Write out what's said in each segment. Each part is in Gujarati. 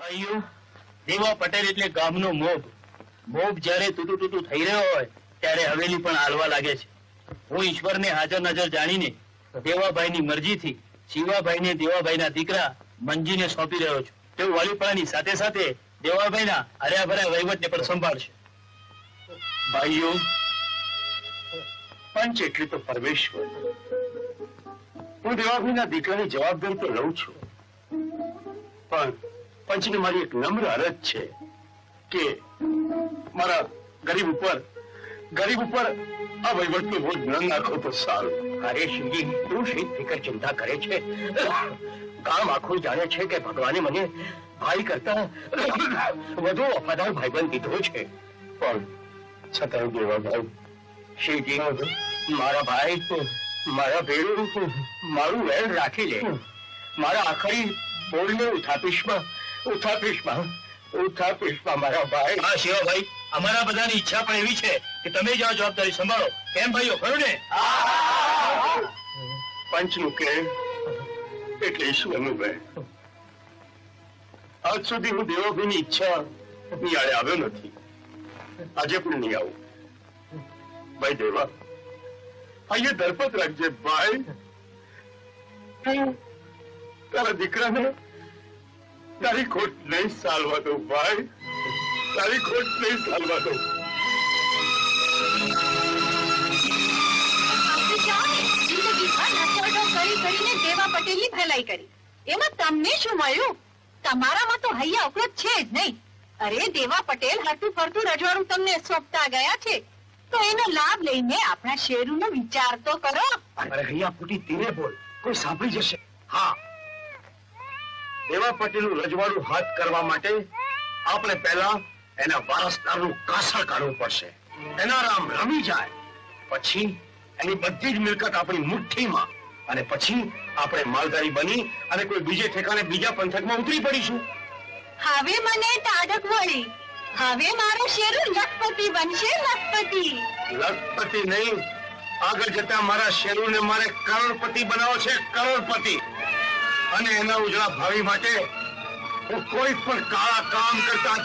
ભાઈઓ, દેવા પટેલ એટલે ગામનો મોભ. મોભ જ્યારે તૂટું તૂટું થઈ રહ્યો હોય ત્યારે હવેલી પણ હાલવા લાગે છે. હું ઈશ્વરને હાજર નજર જાણીને દેવાભાઈની મરજીથી શિવાભાઈને દેવાભાઈના દીકરા મંજીને સોંપી રહ્યો છું. તેઓ વાલીપણાની સાથે સાથે દેવાભાઈના હર્યાભર્યા વહીવટને પણ સંભાળશે. ભાઈઓ, પંચ એટલે તો પરમેશ્વર. હું દેવાભાઈના દીકરાની જવાબદારી તો લઉં છું, પણ પંચને મારી એક નમ્ર અરજ છે કે મારા ગરીબ ઉપર આ વહીવટનો બોજ ન નાખો તો સારું. અરે શિવજી, તું શી ફિકર ચિંતા કરે છે? ગામ આખું જાણે છે કે ભગવાને મને ભાઈ કરતા વધુ વફાદાર ભાઈબંધ દીધો છે. પણ છતાં દેવાભાઈ, શિવજી, મારા ભાઈ, મારા ભેડું મારું વેણ રાખી લે. મારા આખરી બોલને ઉથાપીશમાં મારા ભાઈ. હા શિવાભાઈ, અમારા બધાની ઈચ્છા પણ એવી છે કે તમે જ આ જવાબદારી સંભાળો. કેમ ભાઈઓ, ખરું ને? પંચનું કે એટલે ઈશ્વરનું વેણ. આજ સુધી હું દેવાભાઈની ઈચ્છા નિયાળે આવ્યો નથી, આજે પણ નહીં આવું. ભાઈ દેવા, અહીંયા દરપત રાખજે ભાઈ. હું તારા દીકરાને તારી ખોટ નહીં સાલવા દઉં ભાઈ, તારી ખોટ નહીં સાલવા દઉં. દેવા પટેલની ભલાઈ કરી, એમાં તમને શું મળ્યું? તમારામાં તો હૈયા અવરોધ છે જ નહીં. અરે દેવા પટેલ હરતું ફરતું રજવાડું તમને સોંપતા ગયા છે, તો એનો લાભ લઈને આપણા શેરુનો વિચાર તો કરો. અરે હૈયા ફૂટી ધીરે બોલ, કોઈ સાંભળી જશે. હા, દેવા પટેલનું રજવાડું હાથ કરવા માટે આપણે પહેલા એના વારસદારનું કાસળ કાઢવું પડશે. એના રામ રમી જાય પછી એની બધી જ મિલકત આપણી મુઠ્ઠીમાં, અને પછી આપણે માલધારી બની અને કોઈ બીજે ઠેકાણે બીજા પંથકમાં ઉતરી પડીશું. હવે મને ટાઢક વળી. હવે મારો શેરુ લખપતિ બનશે, લખપતિ. લખપતિ નહીં, આગળ જતા મારા શેરુને મારે કરોડપતિ બનાવો છે, કરોડપતિ. અને એના ઉજળા ભાવિ માટે હું કોઈ પણ કાળા કામ કરતા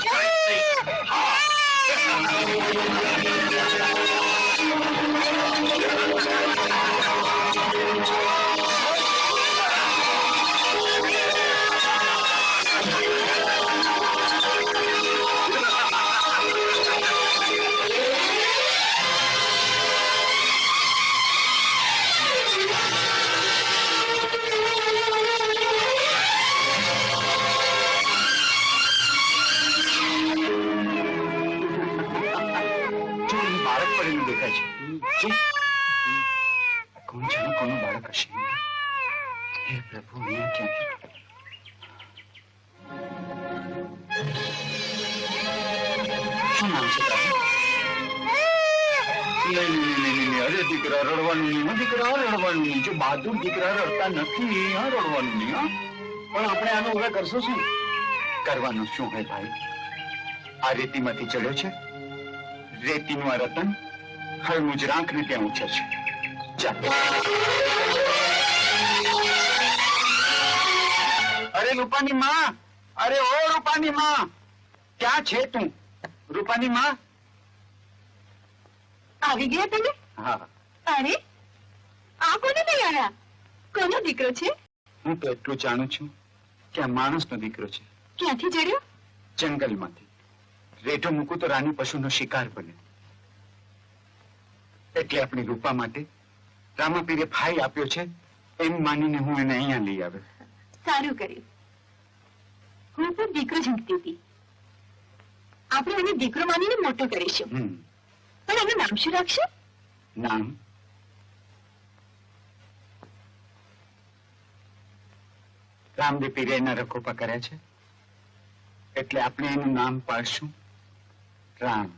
દીકરા રડવાનું નહીં, દીકરા રડવાનું નહીં. જો બહાદુર દીકરા રડતા નથી, હા રડવાનું નહીં. હા, પણ આપણે આનો હવે કરશો શું? કરવાનું શું હોય ભાઈ? આ રેતીમાંથી ચડ્યો છે, રેતીનું આ રતન હવે મુજરાંકને ત્યાં ઉછે છે. ચાલ. અરે રૂપાની માં, અરે ઓ રૂપાની માં, ક્યાં છે તું? રૂપાની માં આવી ગયા તમે? હા. અરે આ કોને લઈ આવ્યા? કોનો દીકરો છે? હું તો એટલું જાણું છું કે આ માણસનો દીકરો છે. ક્યાંથી જડ્યો? જંગલમાંથી. રેઢો મૂકું તો રાની પશુનો શિકાર બને, એટલે આપણી રૂપા માટે રામાપીરે ફાઈ આપ્યો છે એમ માનીને હું એને અહીંયા લઈ આવ્યો. સારું કર્યું. હું પણ દીકરો ઝૂંટતી હતી. આપણે એને દીકરો માનીને મોટો કરીશું. પણ એનું નામ શું રાખશે? નામ રામદેવ પીરે એના રખોપા કર્યા છે, એટલે આપણે એનું નામ પાડશું રામ.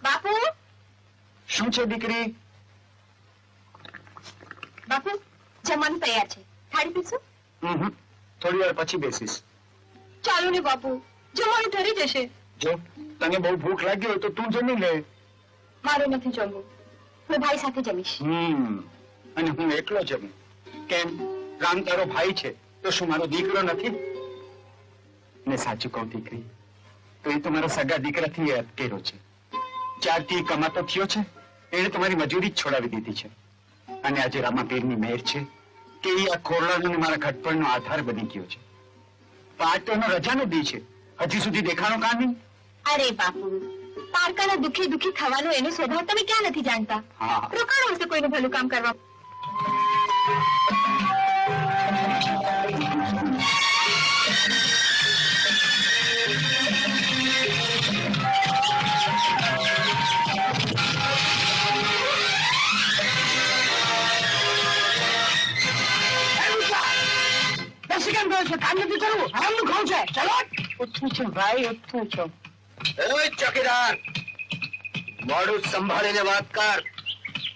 બાપુ. શું છે દીકરી? બાપુ, જમવાનું તૈયાર છે, થાળી પીશો? થોડી વાર પછી બેસીશ. ચાલો ને બાપુ, જમવાનું ઠરી જશે. જો તને બહુ ભૂખ લાગી હોય તો તું જમી લે. મારે નથી જમવું, હું ભાઈ સાથે જમીશ. અને હું એકલો જમું. કેમ? રામ તારો ભાઈ છે, તો શું મારો દીકરો નથી? ને સાચું કહું દીકરી, તો એ તો મારા સગા દીકરાથી અટકેલો છે. ચારથી કમાતો થયો છે, એને તમારી મજૂરી જ છોડાવી દીધી છે. અને આજે રામાપીરની મહેર છે કે એ આ ખોરડાનો મારા ઘટપણનો આધાર બની ગયો છે. તો આજ તો એનો રજાનો દી છે, હજી સુધી દેખાણો કાં નહીં? અરે બાપુ, પારકાના દુખી દુખી થવાનો એનો સ્વભાવ તમે ક્યાં નથી જાણતા? હા. રોકાણો હશે કોઈનું ભલું કામ કરવા. કામ નથી કરવું, આરામનું ખાવું છે. ચલો ઉઠું છું ભાઈ, ઉઠું છું. ચોકીદાર, મોઢું સંભાળીને વાત કર.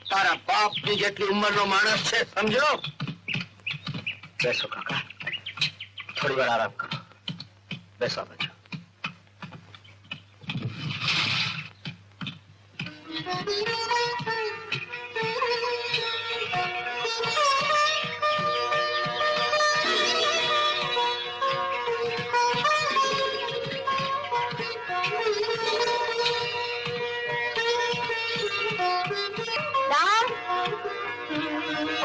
તારા બાપની જેટલી ઉંમરનો માણસ છે, સમજો. બેસો કાકા, થોડી વાર આરામ કરો. બેસો બાજુ. રામ,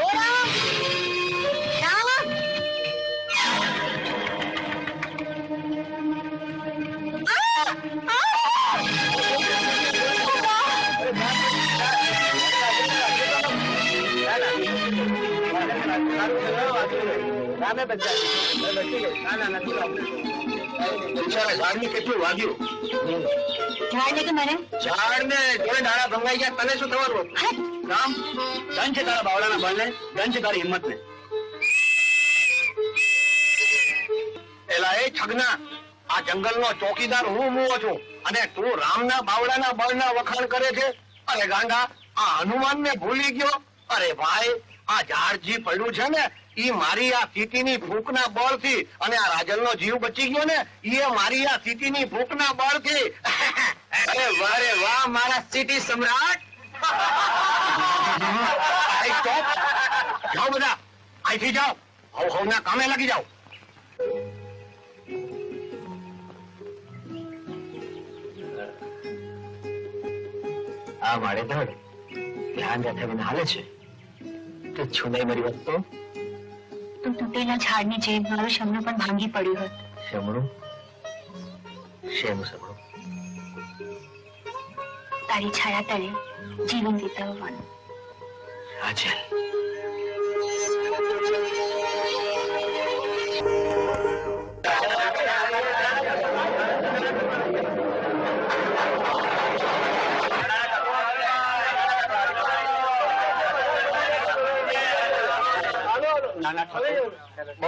ઓ રામ, રામ. ઝાડને કેટલું વાગ્યું? ઝાડને કે મને? ઝાડને જોડે ડાળા ભંગાઈ ગયા, તને શું થવાનું? રામ, ધન છે તારા બાવળાના બળને, ધન છે તારી હિંમતને. એલા એ છગના, આ જંગલનો ચોકીદાર હું મુવો છું અને તું રામના બાવળાના બળના વખાણ કરે છે? અરે ગાંડા, આ હનુમાનને ભૂલી ગયો? અરે ભાઈ, આ ઝાડજી પડ્યું છે ને, ઈ મારી આ સીટીની ફૂંકના બળથી, અને આ રાજનનો જીવ બચી ગયો ને, ઈ મારી આ સીટીની ફૂંકના બળથી. અરે વાહ રે વાહ, મારા સિટી સમ્રાટ. જાઓ બધા, અહીંથી જાઓ, હવના કામે લાગી જાઓ. આ મારે ધડ ધ્યાન રાખે મને હાલે છે કે છુનાઈ મારી વાત તો તૂટેલા ઝાડની જેમ મારું શમણું પણ ભાંગી પડ્યું હોત. શમણું? શેનું શમણું? તારી છાયા તળે જીવન વિતાવવાનું. રાજલ,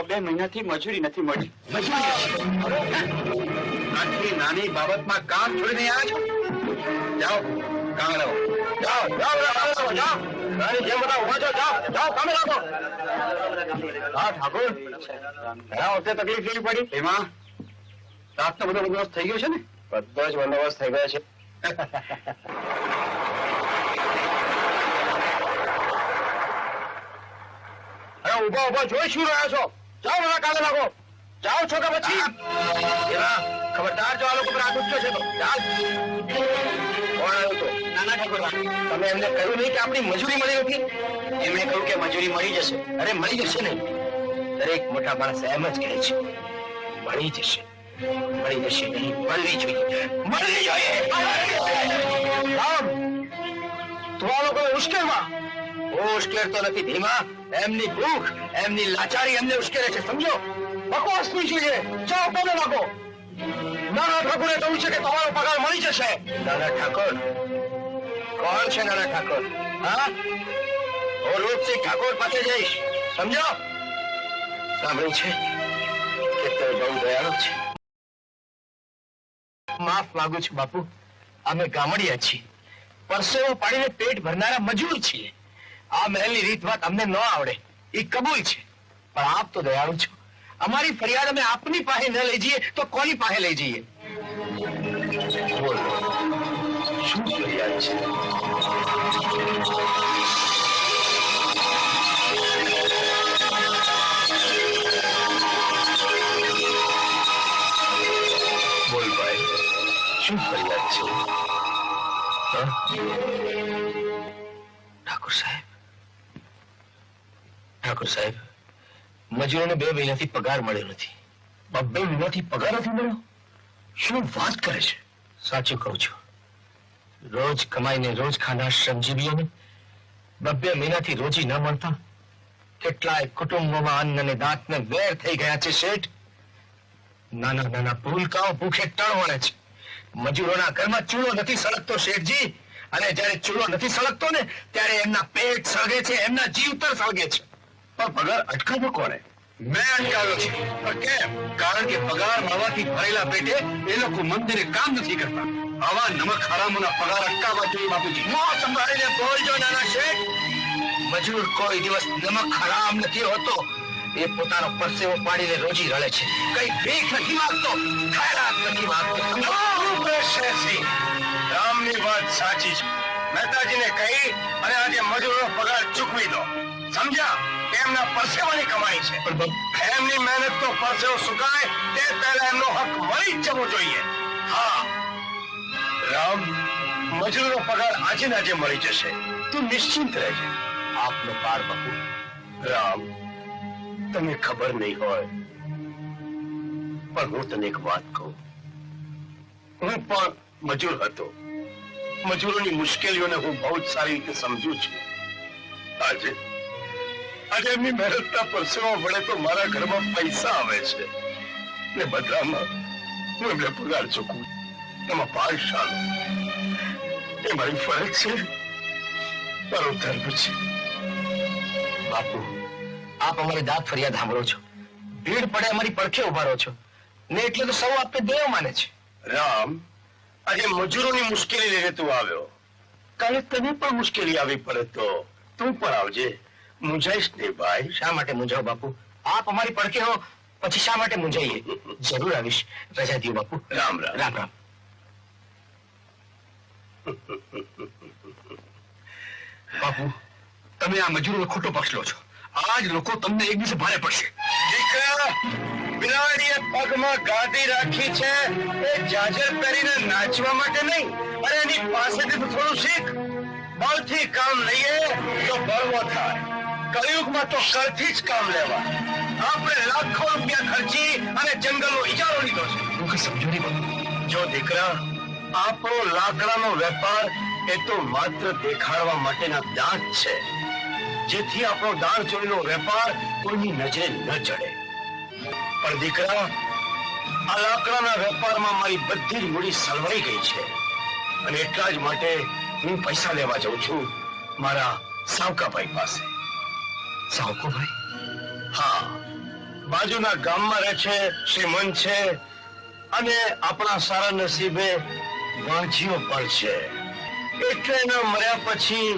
બે મહિનાથી મજૂરી નથી મળી. આટલી નાની બાબતમાં કામ છોડીને આવ્યા છો? જાઓ કામ લાવો. જાઓ જાઓ જાઓ જાઓ. રાણી જેમ બધા ઉભા છો, જાઓ જાઓ કામે લાગો. હા ઠાકોર, ઘણા વખતે તકલીફ કેવી પડી? એમાં રાતનો બધો બંદોબસ્ત થઈ ગયો છે ને? બધો જ બંદોબસ્ત થઈ ગયો છે. અરે ઉભા ઉભા જોઈ શું રહ્યા છો? જાઓ બધા કામે લાગો. જાઓ છો કે પછી? ખબરદાર જો આ લોકો પર હાથ ઉઠ્યો છે તો. કોણ આવ્યો તો? નાના ઠાકોર, તમે એમને કહ્યું નહીં કે આપણી મજૂરી મળી નથી? એમણે કહ્યું કે મજૂરી મળી જશે. અરે મળી જશે ને, દરેક મોટા માણસ એમ જ કહે છે, મળી જશે. મળી જશે નહીં, મળવી જોઈએ, મળવી જોઈએ. રામ, તું આ લોકો ઉશ્કેરમાં? ઉશ્કેર તો નથી ધીમા, એમની ભૂખ, એમની લાચારી એમને ઉશ્કેરે છે, સમજો. બકવાસ નહીં જોઈએ. જાઓ તમે લાગો. નાના ઠાકોરે કહ્યું છે કે તમારો પગાર મળી જશે. નાના ઠાકોર? કોણ છે નાના ઠાકોર? હા, હું રૂપસિંહ ઠાકોર પાસે જઈશ, સમજો. સાંભળ્યું છે કે તે બહુ દયાળુ છે. માફ માંગુ છું બાપુ, અમે ગામડિયા છીએ, પરસેવો પાડીને પેટ ભરનારા મજૂર છીએ. આ મહેલની રીત વાત અમને ન આવડે, એ કબૂલ છે, પણ આપ તો દયાળુ છો. અમારી ફરિયાદ અમે આપની પાસે ન લઈ જઈએ તો કોની પાસે લઈ જઈએ? બોલો, શું ફરિયાદ છે? શું ફરિયાદ છે? હા? ઠાકોર સાહેબ, મજૂરોને 2 મહિનાથી પગાર મળ્યો નથી. 2 મહિનાથી પગાર નથી મળ્યો? શું વાત કરે છે? સાચું કહું છું. રોજ કમાઈને રોજ ખાનાર શ્રમજીવીઓને 2 મહિનાથી રોજી ન મળતા કેટલાય કુટુંબોમાં અન્ન અને દાંતને વેર થઈ ગયા છે શેઠ. નાના નાના ભૂલકાઓ ભૂખે ટળવળે છે. મજૂરોના ઘરમાં ચૂલો નથી સળગતો શેઠજી, અને જ્યારે ચૂલો નથી સળગતો ને ત્યારે એમના પેટ સળગે છે, એમના જીવતર સળગે છે. પણ પગાર અટકાવ્યો કોણે? મેં અટકાવ્યો છે. પણ કેમ? કારણ કે પગાર મળવાથી ભરેલા પેટે એ લોકો મંદિરે કામ નથી કરતા. આવા નમક હરામોના પગાર અટકાવવા જોઈએ બાપુજી. મોં સંભાળીને બોલજો નાના શેઠ. મજૂર કોઈ દિવસ નમક હરામ નથી હોતો. એ પોતાનો પરસેવો પાડીને રોજી રળે છે. કઈ ભીખ નથી માંગતો, ખૈરાત નથી માંગતો. રામની વાત સાચી છે. મહેતાજીને કહી અને આજે મજૂરનો પગાર ચૂકવી દો. સમજ્યા? એમના પરસેવાની કમાઈ છે. એમની મહેનત તો પરસેવો સુકાય તે પહેલા એમનો હક મળી જ જવો જોઈએ. હા રામ, મજૂરનો પગાર આજે ને આજે મળી જશે. તું નિશ્ચિંત રહેજે. આપનો પાર બાપુ. રામ, તને ખબર નહીં હોય પણ હું તને એક વાત કહું. હું પણ મજૂર હતો. મજૂરોની મુશ્કેલીઓને હું બહુ જ સારી રીતે સમજુ છું. આજે એમની મહેનતના પરસેવા વડે તો મારા ઘરમાં પૈસા આવે છે ને બદલામાં હું એમને પગાર ચૂકવું. એમાં ભાગશાળો એ મારી ફરજ છે, મારો ધર્મ છે. બાપુ, આપ અમારી દાદ ફરિયાદ સાંભળો છો, ભીડ પડે અમારી પડખે ઉભા રહો છો ને એટલે તો સૌ આપને દેવ માને છે. રામ, આજે મજૂરોની મુશ્કેલી લઈને તું આવ્યો. કાલે તને પણ મુશ્કેલી આવી પડે તો તું પણ આવજે. મૂંઝાઈશ નહીં ભાઈ. શા માટે મૂંઝાવ બાપુ? આપ અમારી પડખે હો પછી શા માટે મૂંઝાઈએ? જરૂર આવીશ. રજા દો બાપુ. રામ રામ. રામ રામ. બાપુ, તમે આ મજૂરોનો ખોટો પક્ષ લો છો. આજ લોકો તમને એક દિવસે ભારે પડશે. દીકરા, બિલાડીએ પગમાં ગાદી રાખી છે એ જાજર પહેરીને નાચવા માટે નહીં. અરે એની પાસેથી તો થોડું શીખ. બળથી કામ લઈએ તો બળવો થાય. કળિયુગમાં તો કળથી જ કામ લેવા. આપણે લાખો રૂપિયા ખર્ચી અને જંગલનો ઇજારો લીધો છે. હું કઈ સમજો નહીં બાપુ. જો દીકરા, આપણો લાકડાનો વેપાર એ તો માત્ર દેખાડવા માટેના દાંત છે, જેથી આપણો દાણ ચોરીનો વેપાર કોઈની નજરે ન ચડે. પણ દીકરા, આ લાકડાના વેપારમાં મારી બધી જ મૂડી સલવાઈ ગઈ છે અને એટલા જ માટે હું પૈસા લેવા જાઉં છું મારા સાવકાભાઈ પાસે. સાવકોભાઈ? હા, બાજુના ગામમાં રહે છે, શ્રીમંત છે અને આપણા સારા નસીબે વાંચીઓ પણ છે. એટલે એના મર્યા પછી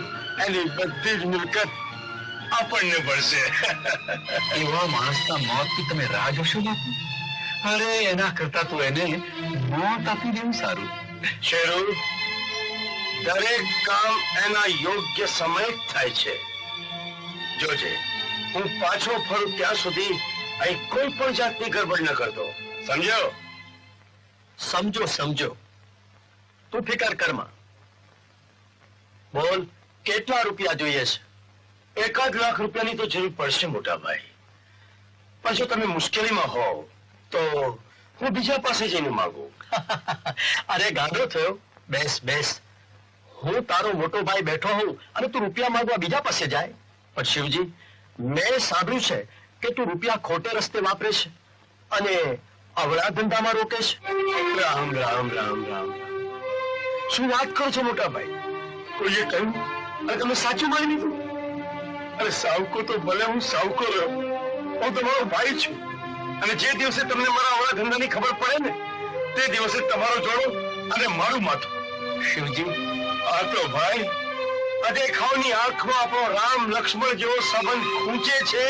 એની બધી જ મિલકત આપણને મળશે. એવા માણસના મોતથી તમે રાહ જોશો બાપુ? અરે એના કરતા તો એને મોત આપી દેવું સારું. શેરુ, દરેક કામ એના યોગ્ય સમય થાય છે. જોજે, હું પાછો ફરું ત્યાં સુધી અહીં કોઈ પણ જાતની ગડબડ ન કરતો. સમજો? સમજો. તું ફિકર કરમાં. બોલ, કેટલા રૂપિયા જોઈએ છે? 1 લાખ રૂપિયાની તો જરૂર પડશે મોટા ભાઈ. પણ જો તમે મુશ્કેલીમાં હોવ તો હું બીજા પાસે જઈને માંગુ. અરે ગાંડો થયો? બેસ. હું તારો મોટો ભાઈ બેઠો હોઉં અને તું રૂપિયા માંગવા બીજા પાસે જાય? પણ શિવજી, મેં સાંભળ્યું છે કે તું રૂપિયા ખોટે રસ્તે વાપરે છે અને અવળા ધંધામાં રોકે છે. રામ. શું વાત કરો છો મોટા ભાઈ? કોઈએ કહ્યું અને તમે સાચું માની લીધું? અરે સાવકો તો ભલે હું સાવકો રહ્યો, હું તમારો ભાઈ છું અને જે દિવસે તમને મારા અવળા ધંધાની ખબર પડે ને તે દિવસે તમારો જોડો અને મારું માથું. શિવજી, આ તો ભાઈ અદેખાવની આંખમાં આપણો રામ લક્ષ્મણ જેવો સંબંધ ખૂંચે છે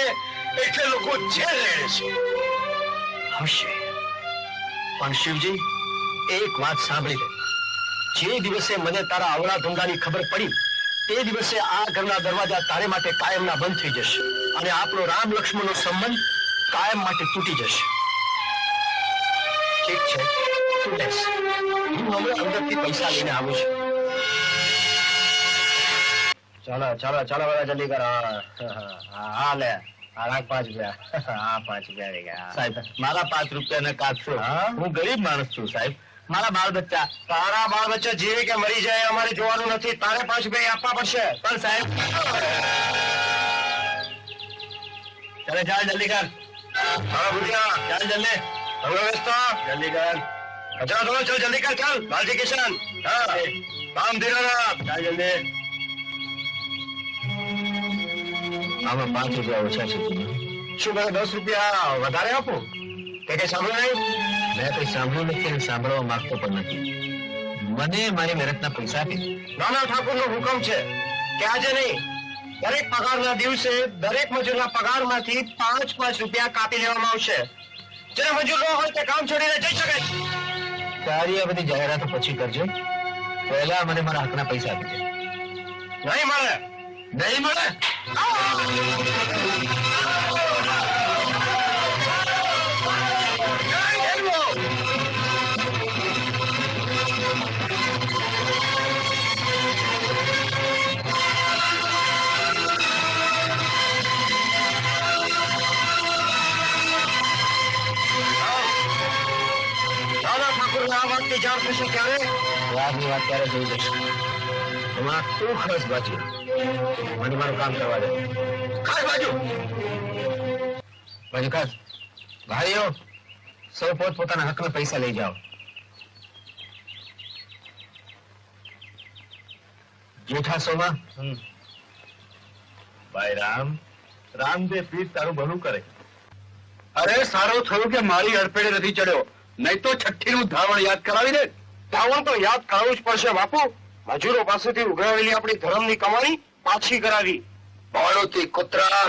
એટલે લોકો જેલ રહે છે. હશે, પણ શિવજી એક વાત સાંભળી લે. જે દિવસે મને તારા અવળા ધંધાની ખબર પડી તે દિવસે આ ઘરના દરવાજા તારે માટે કાયમના બંધ થઈ જશે અને આપણો રામ લક્ષ્મણનો સંબંધ કાયમ માટે તૂટી જશે. ઠીક છે, તું બેસ. હું હમણાં અંદરથી પૈસા લઈને આવું છું. ચાલો ચાલો ચાલો બધા જલ્દી કરો. હા લે આ રાખ 5 રૂપિયા. હા 5 રૂપિયા લઈ ગયા. સાહેબ મારા 5 રૂપિયા કાપશો. હા? હું ગરીબ માણસ છું સાહેબ. મારા બાળ બચ્ચા. તારા બાળ બચ્ચા જીવે કે મરી જાય અમારે જોવાનું નથી. તારે 5 રૂપિયા આપવા પડશે. પણ સાહેબ ચાલે ચાલ જલ્દી કર. હા ભૂતિયા ચાલ જલ્દી હવે વેચતા જલ્દી કર. કચરા ધોળો ચાલ જલ્દી કર ચાલ. બાલજી કિશન હા કામ ધીરે રાખ. ચાલ જલ્દી. આમાં 5 રૂપિયા ઓછા છે. શું મારે 10 રૂપિયા વધારે આપું? તે કઈ સાંભળ્યું નહીં? મેં કઈ સાંભળ્યું નથી અને સાંભળવા માંગતો પણ નથી. મને મારી મહેનતના પૈસા આપી. નાના ઠાકોર નો હુકમ છે કે આજે નહીં દરેક પગારના દિવસે દરેક મજૂરના પગારમાંથી 5 રૂપિયા કાપી લેવામાં આવશે. જેને મજૂર ન હોય તે કામ છોડીને જઈ શકે છે. તારી આ બધી જાહેરાતો પછી કરજો. પહેલા મને મારા હકના પૈસા આપી દે. નહીં મળે. નહીં મળે. નાના ઠાકોરને આ વાતની જાણ થશે ક્યારે? વાતની વાત ક્યારે જોઈ જશે. એમાં તું ખર્ચ બાજી. મને મારું કામ કરવા દે. ખાસ બાજુ બાજુ ખાસ. ભાઈઓ સૌ પોતપોતાના હકના પૈસા લઈ જાઓ. જેઠા સોમા. ભાઈ રામદેવ પીર તારું ભલું કરે. અરે સારું થયું કે મારી અડફેડે નથી ચડ્યો, નહીં તો છઠ્ઠીનું ધાવણ યાદ કરાવી દે. ધાવણ તો યાદ કરાવવું જ પડશે બાપુ. મજૂરો પાસેથી ઉઘરાવેલી આપણી ધર્મની કમાણી પાછી કરાવી. ભાડોથી કૂતરા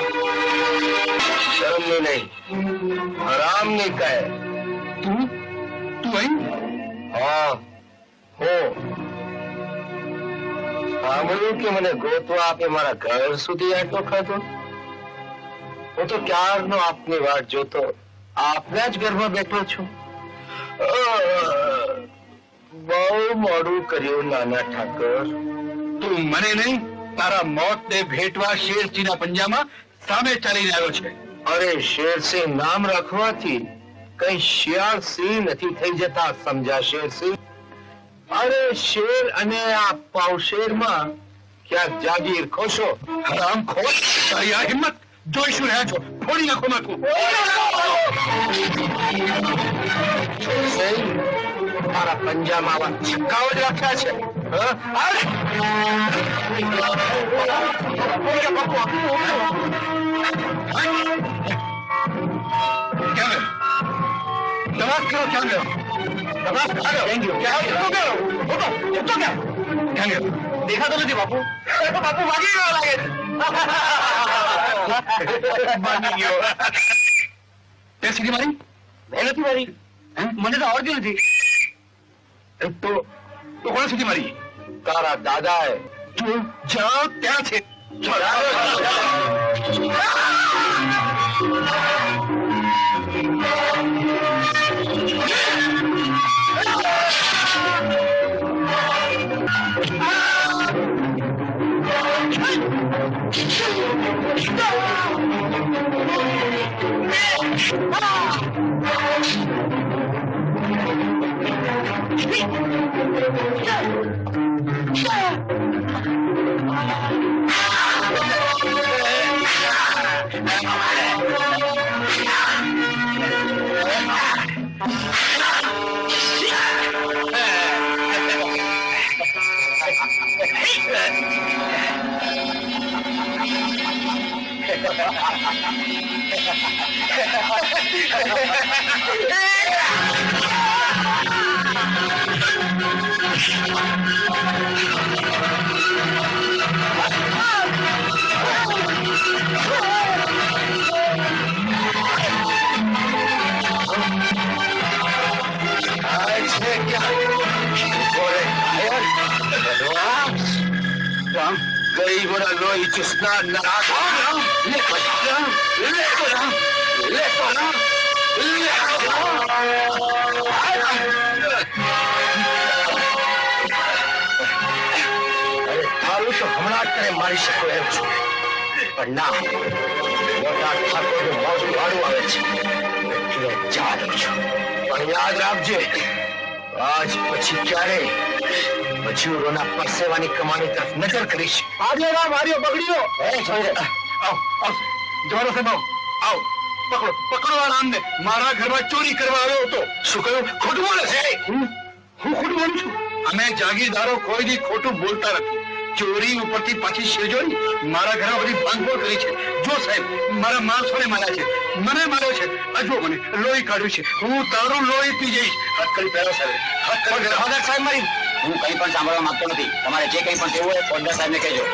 શરમની નહીં હરામની કહે. તું અહીં હા હો સાંભળ્યું કે મને ગોતવા આપે મારા ઘર સુધી આટલો ખાધો. હું તો ક્યારનો આપની વાટ જોતો આપના જ ઘરમાં બેઠો છું. બહુ મોડું કર્યું નાના ઠાકોર. તું મને નહીં તારા મોતને ભેટવા શેરસિંહના પંજામાં સામે ચાલીને આવ્યો છે. અરે શેરસિંહ નામ રાખવાથી કઈ શિયાળ સિંહ નથી થઈ જતા, સમજા શેરસિંહ. અરે શેર અને આ પાવશેરમાં ક્યાંક જાગીર ખોશો. હરામખોર, તારી આ હિંમત જોઈશું રહ્યા છો. ફોડી નાખો નાખું. શેરસિંહ તારા પંજામાં આવા છક્કાઓ જ રાખ્યા છે. હા? અરે! ક્યાં ગયો? તપાસ કરો ક્યાં ગયો? તપાસ કરો. ક્યાં ગયો? ક્યાં ગયો? દેખાતો નથી બાપુ. બાપુ ભાગી ગયો લાગે છે. ભાગી ગયો. તે સીધી મારી? મેં નથી મારી. મને તો આવડતી નથી. તો કોણે સીધી મારી? તારા દાદાએ. તું જાઓ ત્યાં છે. ગરીબોના લોહી ચૂસનાર નરાધમ. રામ, લેતો રામ. મને મારી શકો એમ છું, પણ ના, મોટા ઠાકોરનું મોઢું વાળું આવે છે એટલે જાદવ છું. પણ યાદ રાખજે, આજ પછી ક્યારેય મજૂરોના પરસેવાની કમાણી તરફ નજર કરીશ. આજે ના માર્યો બગડ્યો. આવ આવ જવાનો સાહેબ આવ, પકડો પકડો આ રામને. મારા ઘરમાં ચોરી કરવા આવ્યો હતો. શું કહ્યું? ખોટું બોલે છે. હું ખોટું બોલું છું? અમે જાગીરદારો કોઈ દી ખોટું બોલતા નથી. ચોરી ઉપરથી પાછી શેરજોરી મારા ઘરમાં બધી ભાંગફોડ કરી છે. જો સાહેબ, મારા માણસોને માર્યા છે, મને માર્યો છે. હજુ મને લોહી કાઢ્યું છે. હું તારું લોહી પી જઈશ. હાથ કરી પહેરો સાહેબ, હાથ કરી. જવાબદાર સાહેબ મારી, હું કંઈ પણ સાંભળવા માંગતો નથી. તમારે જે કંઈ પણ કહેવું હોય ફોજદાર સાહેબને કહેજો.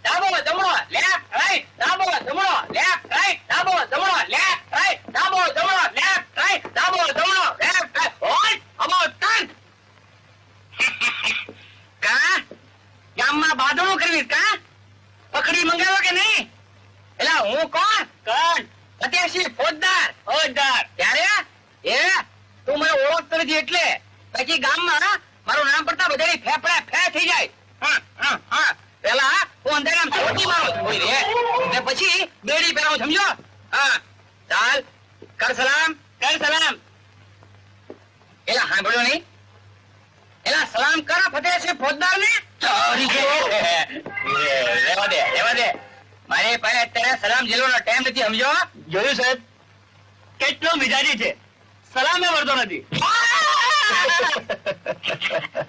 ડાબો જમણો લેફ્ટ રાઈટ, ડાબો જમણો લેફ્ટ રાઈટ, ડાબો જમણો લેફ્ટ રાઈટ, ડાબો જમણો લેફ્ટ રાઈટ, ડાબો જમણો લેફ્ટ રાઈટ. ઓય અબાઉટ ટર્ન. કા ગામમાં બાદણું કરવી કા? પકડી મંગાવો કે નહીં? એલા હું કોણ? કોણ? ફતેહસિંહ ફોજદાર. ફોજદાર ત્યારે એ તું મને ઓળખતો નથી એટલે પછી ગામમાં મારું નામ પડતા બધાની ફેફડા ફે થઈ જાય. હા હા હા, પેલા હું અંદર આમ છોટી મારું થોડી રે ને પછી બેડી પહેરાવું, સમજો? હા ચાલ, કર સલામ, કર સલામ. એલા સાંભળ્યો નહીં? એલા સલામ કરો ફતેહસિંહ ફોજદાર ને. રેવા દે રેવા દે, મારી પાસે અત્યારે સલામ ઝીલવાનો ટાઈમ નથી, સમજો? જોયું સાહેબ, કેટલો મિજાજી છે, સલામે વળતો નથી.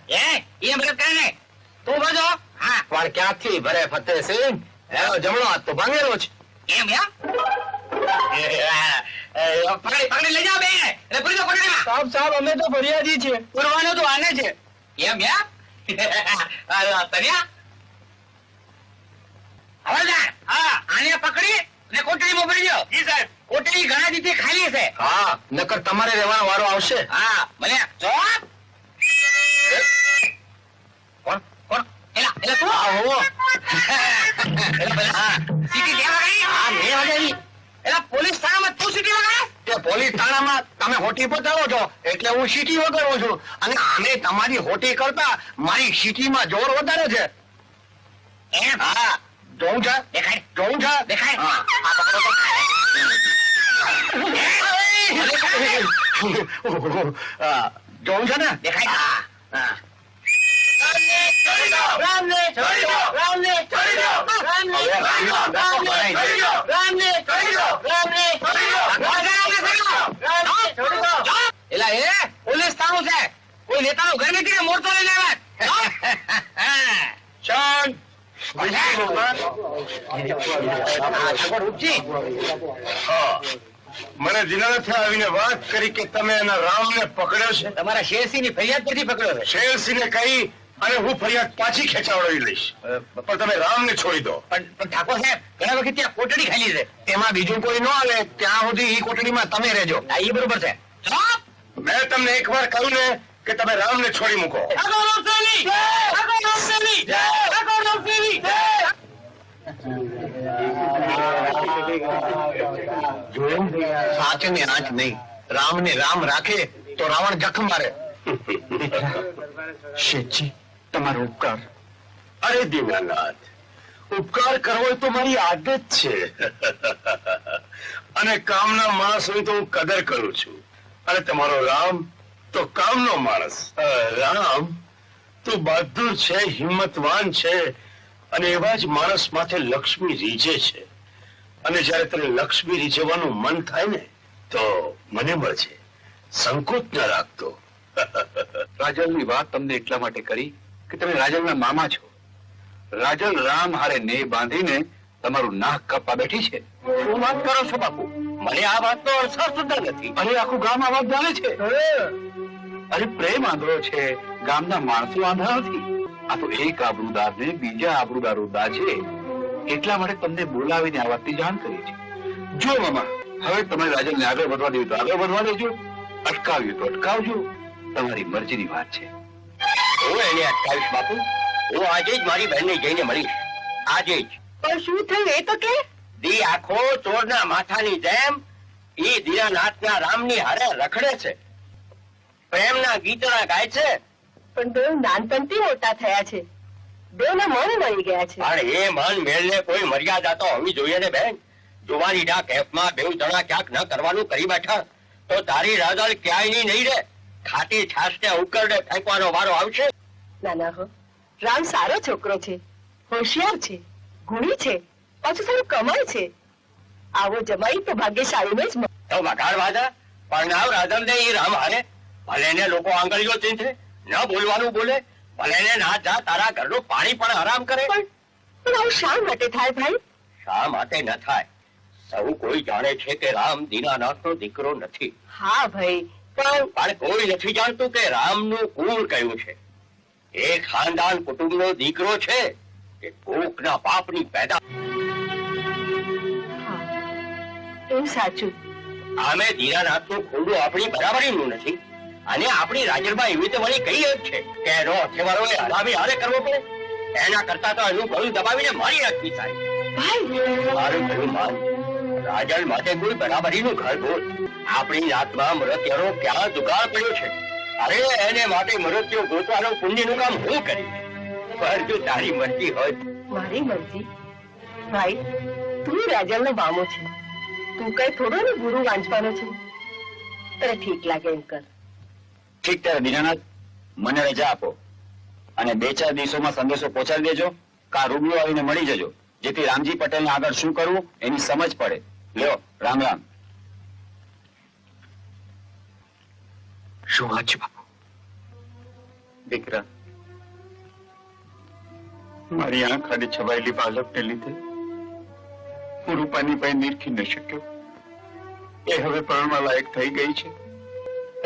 એ બધું કઈ નહીં, તું બધો. હા પણ ક્યાંથી ભરે ફતેહસિંહ? એનો જમણો હાથ તો ભાંગેલો છે. એમ એમ પકડી પકડી લઈ જાઓ બે એટલે પૂરી દો પકડીમાં. સાહેબ સાહેબ, અમે તો ફરિયાદી છે, પુરવાનું તો આને છે. એમ એમ તન્યા હવાલદાર, હા આને પકડી ને કોટડીમાં ભરી દો. જી સાહેબ. કોટડી ઘણા દીથી ખાલી છે. હા, નકર તમારે રહેવાનો વારો આવશે. હા મને જવાબ. કોણ કોણ? એલા એલા તું. આવો. હા સીટી લેવા ગઈ. હા મેં વગાડી. એલા પોલીસ થાણામાં તું સીટી વગાડે? તે પોલીસ થાણામાં તમે હોટી પતાવો છો એટલે હું સીટી વગાડું છું, અને આને તમારી હોટી કરતા મારી સીટીમાં જોર વધારે છે. એમ હા, જોઉં છે, દેખાય જોઉં છે. દેખાય. હા. આ પકડો તો. હા, જોઉં છે ને? દેખાય. હા. રામને છોડી દો, રામને છોડી દો, રામને હવે રામનો આધાર તો ભરાઈ જાય. રામને છોડી દો, રામને છોડી દો, રામને છોડી દો. એલા એ પોલીસ થાણું છે, કોઈ નેતાનું ઘર નથી કે મોરચો લઈને આવ્યા. શાંત. હા, મને દિનાનાથે આવીને વાત કરી કે તમે એના રામને પકડ્યો છે. તમારા શેરસિંહ ની ફરિયાદ પરથી પકડ્યો છે. શેરસિંહને કહી અને હું ફરિયાદ પાછી ખેંચાવડાવી લઈશ, પણ તમે રામને છોડી દો. પણ ઠાકોર સાહેબ ઘણા વખત ત્યાં કોટડી ખાલી છે. એમાં બીજું કોઈ ન આવે ત્યાં સુધી ઈ કોટડીમાં તમે રહેજો. આ એ બરોબર છે. જવાબ. મેં તમને એકવાર કહ્યું ને કે તમે રામને છોડી મૂકો. ઠાકોર નવસેની જય, ઠાકોર નવસેની જય, ઠાકોર નવસેની જય. જોયું? સાચને આંચ નહીં, રામને રામ રાખે તો રાવણ જખ મારે. શેઠજી, તમારો ઉપકાર. અરે દીનાનાથ, ઉપકાર કરવો એ તો મારી આદત છે. અને કામના માણસોની તો હું કદર કરું છું, અને તમારો રામ તો કામનો માણસ. રામ તો બહાદુર છે, હિંમતવાન છે, અને એવા જ માણસ માથે લક્ષ્મી રીઝે છે. અને જયારે તને લક્ષ્મી રીઝવાનું મન થાય ને તો મને મળશે, સંકોચ ન રાખતો. રાજલની વાત તમને એટલા માટે કરી કે તમે રાજલના મામા છો. રાજલ રામ હારે ને બાંધીને તમારું નાક કાપવા બેઠી છે. શું વાત કરો છો બાપુ? મને આ વાતનો અરસાર સુદ્ધા નથી. અરે આખું ગામ આ વાત જાણે છે. અરે પ્રેમ આંધળો છે, ગામના માણસો આંધળા નથી. આ તો એક આબરૂદાર ને બીજા આબરૂદારો દાજે એટલા માટે તમને બોલાવીને આ વાતની જાણ કરી છે. જો મામા, હવે તમે રાજલને આગળ વધવા દેવું તો આગળ વધવા દેજો, અટકાવ્યું તો અટકાવજો, તમારી મરજીની વાત છે. હું એને અટકાવીશ બાપુ. હું આજે જ મારી બહેનને જઈને મળીશ, આજે જ. પણ શું થયું એ તો કે? દી આખો ચોરના માથાની જેમ ઈ દીનાનાથના રામની હારે રખડે છે, પ્રેમના ગીતના ગાય છે. પણ તો નાનપણથી મોટા થયા છે, બેના મન મળી ગયા છે. પણ એ મન મેળને કોઈ મર્યાદા તો હોવી જોઈએ ને બેન. જુવાનીના કેફમાં બેઉ જણા ક્યાંક ન કરવાનું કરી બેઠા તો તારી રાધલ ક્યાંય નહીં રહે. ખાટી છાશને ઉકરડે ફેંકવાનો વારો આવશે. નાના હો, રામ સારો છોકરો છે, હોશિયાર છે, ગુણી છે, પાછું સારું કમાય છે. આવો જમાઈ તો ભાગ્યશાળીને જ મળે. તો વગાડ વાજા પરણાવ રાધલ ને એ રામ હારે. ભલે ને લોકો આંગળીઓ ચીંધે, ન બોલવાનું બોલે, ભલે ને ના જા તારા ઘરનું પાણી પણ હરામ કરે. પણ આવું શા માટે થાય ભાઈ? શા માટે ન થાય? સૌ કોઈ જાણે છે કે રામ દીનાનાથનો દીકરો નથી. હા ભાઈ, પણ કોઈ નથી જાણતું કે રામનું કુળ કયું છે. એ ખાનદાન કુટુંબનો દીકરો છે કે કોકના પાપની પેદા. એવું સાચું. આમે દીનાનાથનું ખોડું આપણી બરાબરીનું નથી અને આપણી રાજરમાં એવી રીતે વળી કઈ જ છે કે એનો અથેવારો એ હરામી હારે કરવો પડે. એના કરતા તો એનું ગળું દબાવીને મારી નાખવી સારી. મારું કહ્યું માન, રાજલ માટે કોઈ બરાબરીનું ઘર ગોળ. આપણી જાતમાં મૃત્યુનો ક્યાં જુગાડ પડ્યો છે. અરે એને માટે મૃત્યુ ગોતવાનો પુણ્યનું કામ હું કરી. પણ જો તારી મરજી હોય. મારી મરજી? ભાઈ, તું રાજલનો મામો છે, તું કઈ થોડો ને ગુરુ વાંચવાનો છે. તને ઠીક લાગે એમ કર. ઠીક ત્યારે દીનાનાથ, મને રજા આપો અને 2-4 દિવસોમાં સંદેશો પહોંચાડી દેજો. કા રૂબરૂ આવીને મળી જજો, જેથી રામજી પટેલને આગળ શું કરવું એની સમજ પડે. લ્યો, રામ રામ. શું વાત છે બાપુ? દીકરા, મારી આંખ આડી છવાયેલી બાળકને લીધે હું રૂપાની પાસે નીરખી ન શક્યો. એ હવે પરણવા લાયક થઈ ગઈ છે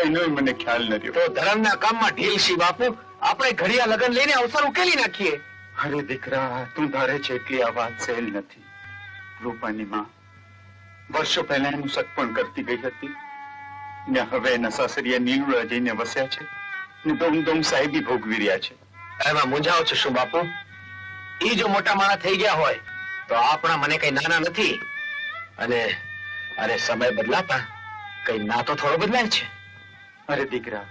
એનો મને ખ્યાલ ન રહ્યો. તો ધર્મના કામમાં ઢીલ સી બાપુ. આપણે ઘડિયા લગન લઈને અવસર ઉકેલી નાખીએ. અરે દીકરા, તું ધારે છે એટલી આ વાત સહેલ નથી. રૂપાની માં વર્ષો પહેલા એનું સગપણ કરતી ગઈ હતી ને હવે એના સાસરિયા નીલુડા જઈને વસ્યા છે ને દોમ સાહેબી ભોગવી રહ્યા છે. એમાં મૂંઝાવ છે શું બાપુ? ઈ જો મોટા માણસ થઈ ગયા હોય તો આપણા મને કઈ નાના નથી. અને અરે સમય બદલાતા કઈ નાતો થોડો બદલાય છે. અરે દીકરા,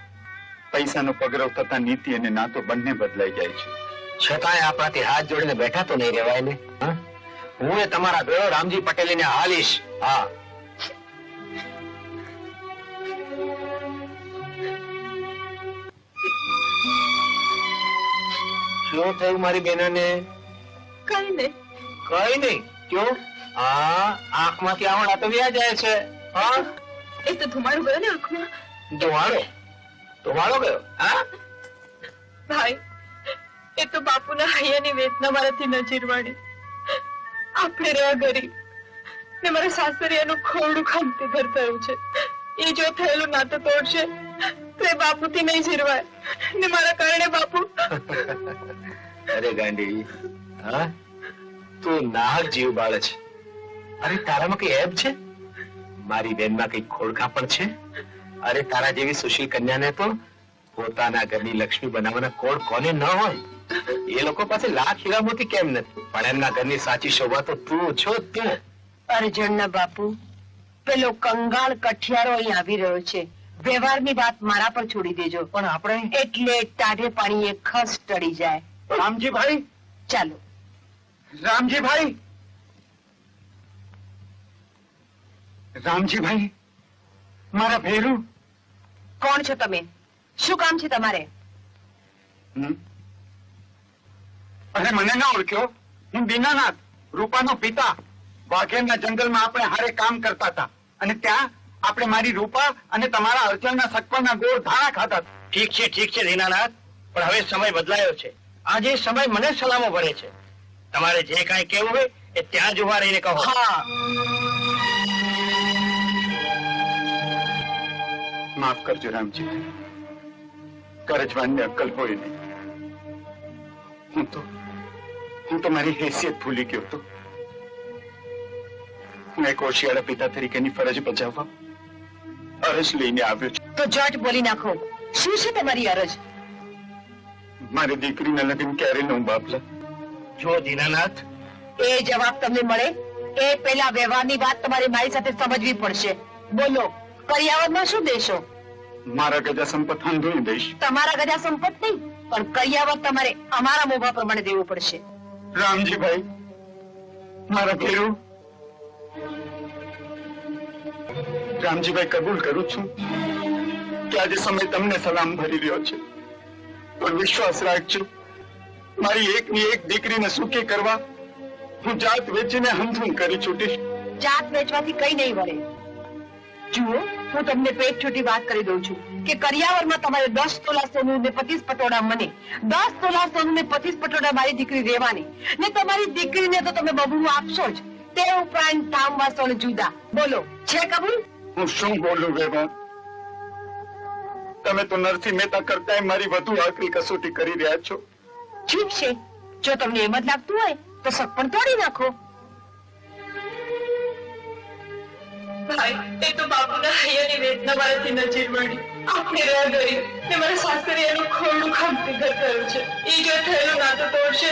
પૈસાનો પગરવ થતા નીતિ અને નાતો બંને બદલાઈ જાય છે. છતાંય આપણાથી હાથ જોડીને બેઠા તો નહીં રહેવાય ને. હા? હું એ તમારા ભેળો રામજી પટેલીને હાલીશ. હા, શું થયું મારી બેનને? કઈ નહીં. કઈ નહીં. ક્યું? હા, આંખમાંથી આવણ તો વ્યા જાય છે. હા, એ તો ધુમાડો ગયો ને આંખમાં. ધુમાડો? ધુમાડો ગયો? હા, ભાઈ, એ તો બાપુના હૈયાની વેદના મારાથી ન ચીરવાડી. આપણે રહ્યા ગરીબ ને મારા સાસરિયાનું ખોરડું ખાંતી ઘર થયું છે. એ જો થયેલું નાતો તોડશે તો એ બાપુથી નહીં ચીરવાય ને મારા કારણે બાપુ. અરે ગાંડી, હા, તું નાહક જીવ બાળે છે. અરે તારામાં કઈ એબ છે? મારી બેનમાં કઈ ખોડખા પણ છે? અરે તારા જેવી સુશીલ કન્યાને તો પોતાના ઘરની લક્ષ્મી બનાવવાના કોડ કોને ન હોય? એ લોકો પાસે લાખ હીરા મોતી કેમ નથી, પણ એમના ઘરની સાચી શોભા તો તું છો. તું અર્જણના બાપુ, પેલો કંગાળ કઠિયારો અહીં આવી રહ્યો છે. વ્યવહારની વાત મારા પર છોડી દેજો. પણ આપણે એટલે ટાઢે પાણીએ ખસ ટળી જાય. રામજીભાઈ, ચાલો. રામજીભાઈ, રામજીભાઈ, મારા ભેરું. કોણ છો તમે? શું કામ છે તમારે? અરે મને ના ઓળખ્યો? હું દીનાનાથ, રૂપાનો પિતા. વાઘેરના જંગલમાં આપણે હારે કામ કરતા હતા અને ત્યાં આપણે મારી રૂપા અને તમારા અર્જણના સગપણના ગોળ ધાણા ખાતા. ઠીક છે દીનાનાથ, પણ હવે સમય બદલાયો છે. આજે સમય મને સલામો ભરે છે. તમારે જે કાંઈ કહેવું હોય એ ત્યાં જ ઉભા રહીને કહો. હા, માફ કરજો રામજી, કરજવાનને અક્કલ હોય નહીં. હું તો મારી હેસિયત ભૂલી ગયો હતો. હું એક હોશિયાળા પિતા તરીકેની ફરજ બજાવવા અરજ લઈને આવ્યો છું. તો જટ બોલી નાખો. શું છે તમારી અરજ? મારી દીકરીના લગ્ન ક્યારે લઉં બાપલા? જો દીનાનાથ, એ જવાબ તમને મળે એ પેલા વ્યવહારની વાત તમારે મારી સાથે સમજવી પડશે. બોલો, કરિયાવરમાં શું દેશો? મારા ગજા સંપત આંધોઈ દઈશ. તમારા ગજા સંપત નહીં, પણ કર્યાવર તમારે અમારા મોભા પ્રમાણે દેવું પડશે. રામજીભાઈ, મારા ભેરું. રામજીભાઈ, કબૂલ કરું છું કે આજે સમય તમને સલામ ભરી રહ્યો છે, પણ વિશ્વાસ રાખજો, મારી એકની એક દીકરીને સુખી કરવા હું જાત વેચીને હમધૂમ કરી છૂટીશ. જાત વેચવાથી કઈ નહીં વળે. જુઓ, હું તમને પેટ છૂટી વાત કરી દઉં છું કે કરિયાવરમાં તમારે 10 તોલા સોનું ને 25 પટોળા મને, 10 તોલા સોનું ને 25 પટોળા મારી દીકરી રેવાની, ને તમારી દીકરીને તો તમે બબુનું આપશો જ. તે ઉપરાંત તામ વાસણ જુદા. બોલો, છે કબૂલ? હું શું બોલું વેવા? તમે તો નરસિંહ મહેતા કરતાંય મારી વધુ આકરી કસોટી કરી રહ્યા છો. ઠીક છે, જો તમને એમ જ લાગતું હોય તો સગપણ તોડી નાખો. ભાઈ, એ તો બાપુના હૈયાની વેદના મારાથી નજીર મળી. આપણે રહ્યા ગરીબ ને મારા સાસરે એનું ખોરડું ખામતી ઘર થયું છે. એ જો થયેલો નાતો તોડશે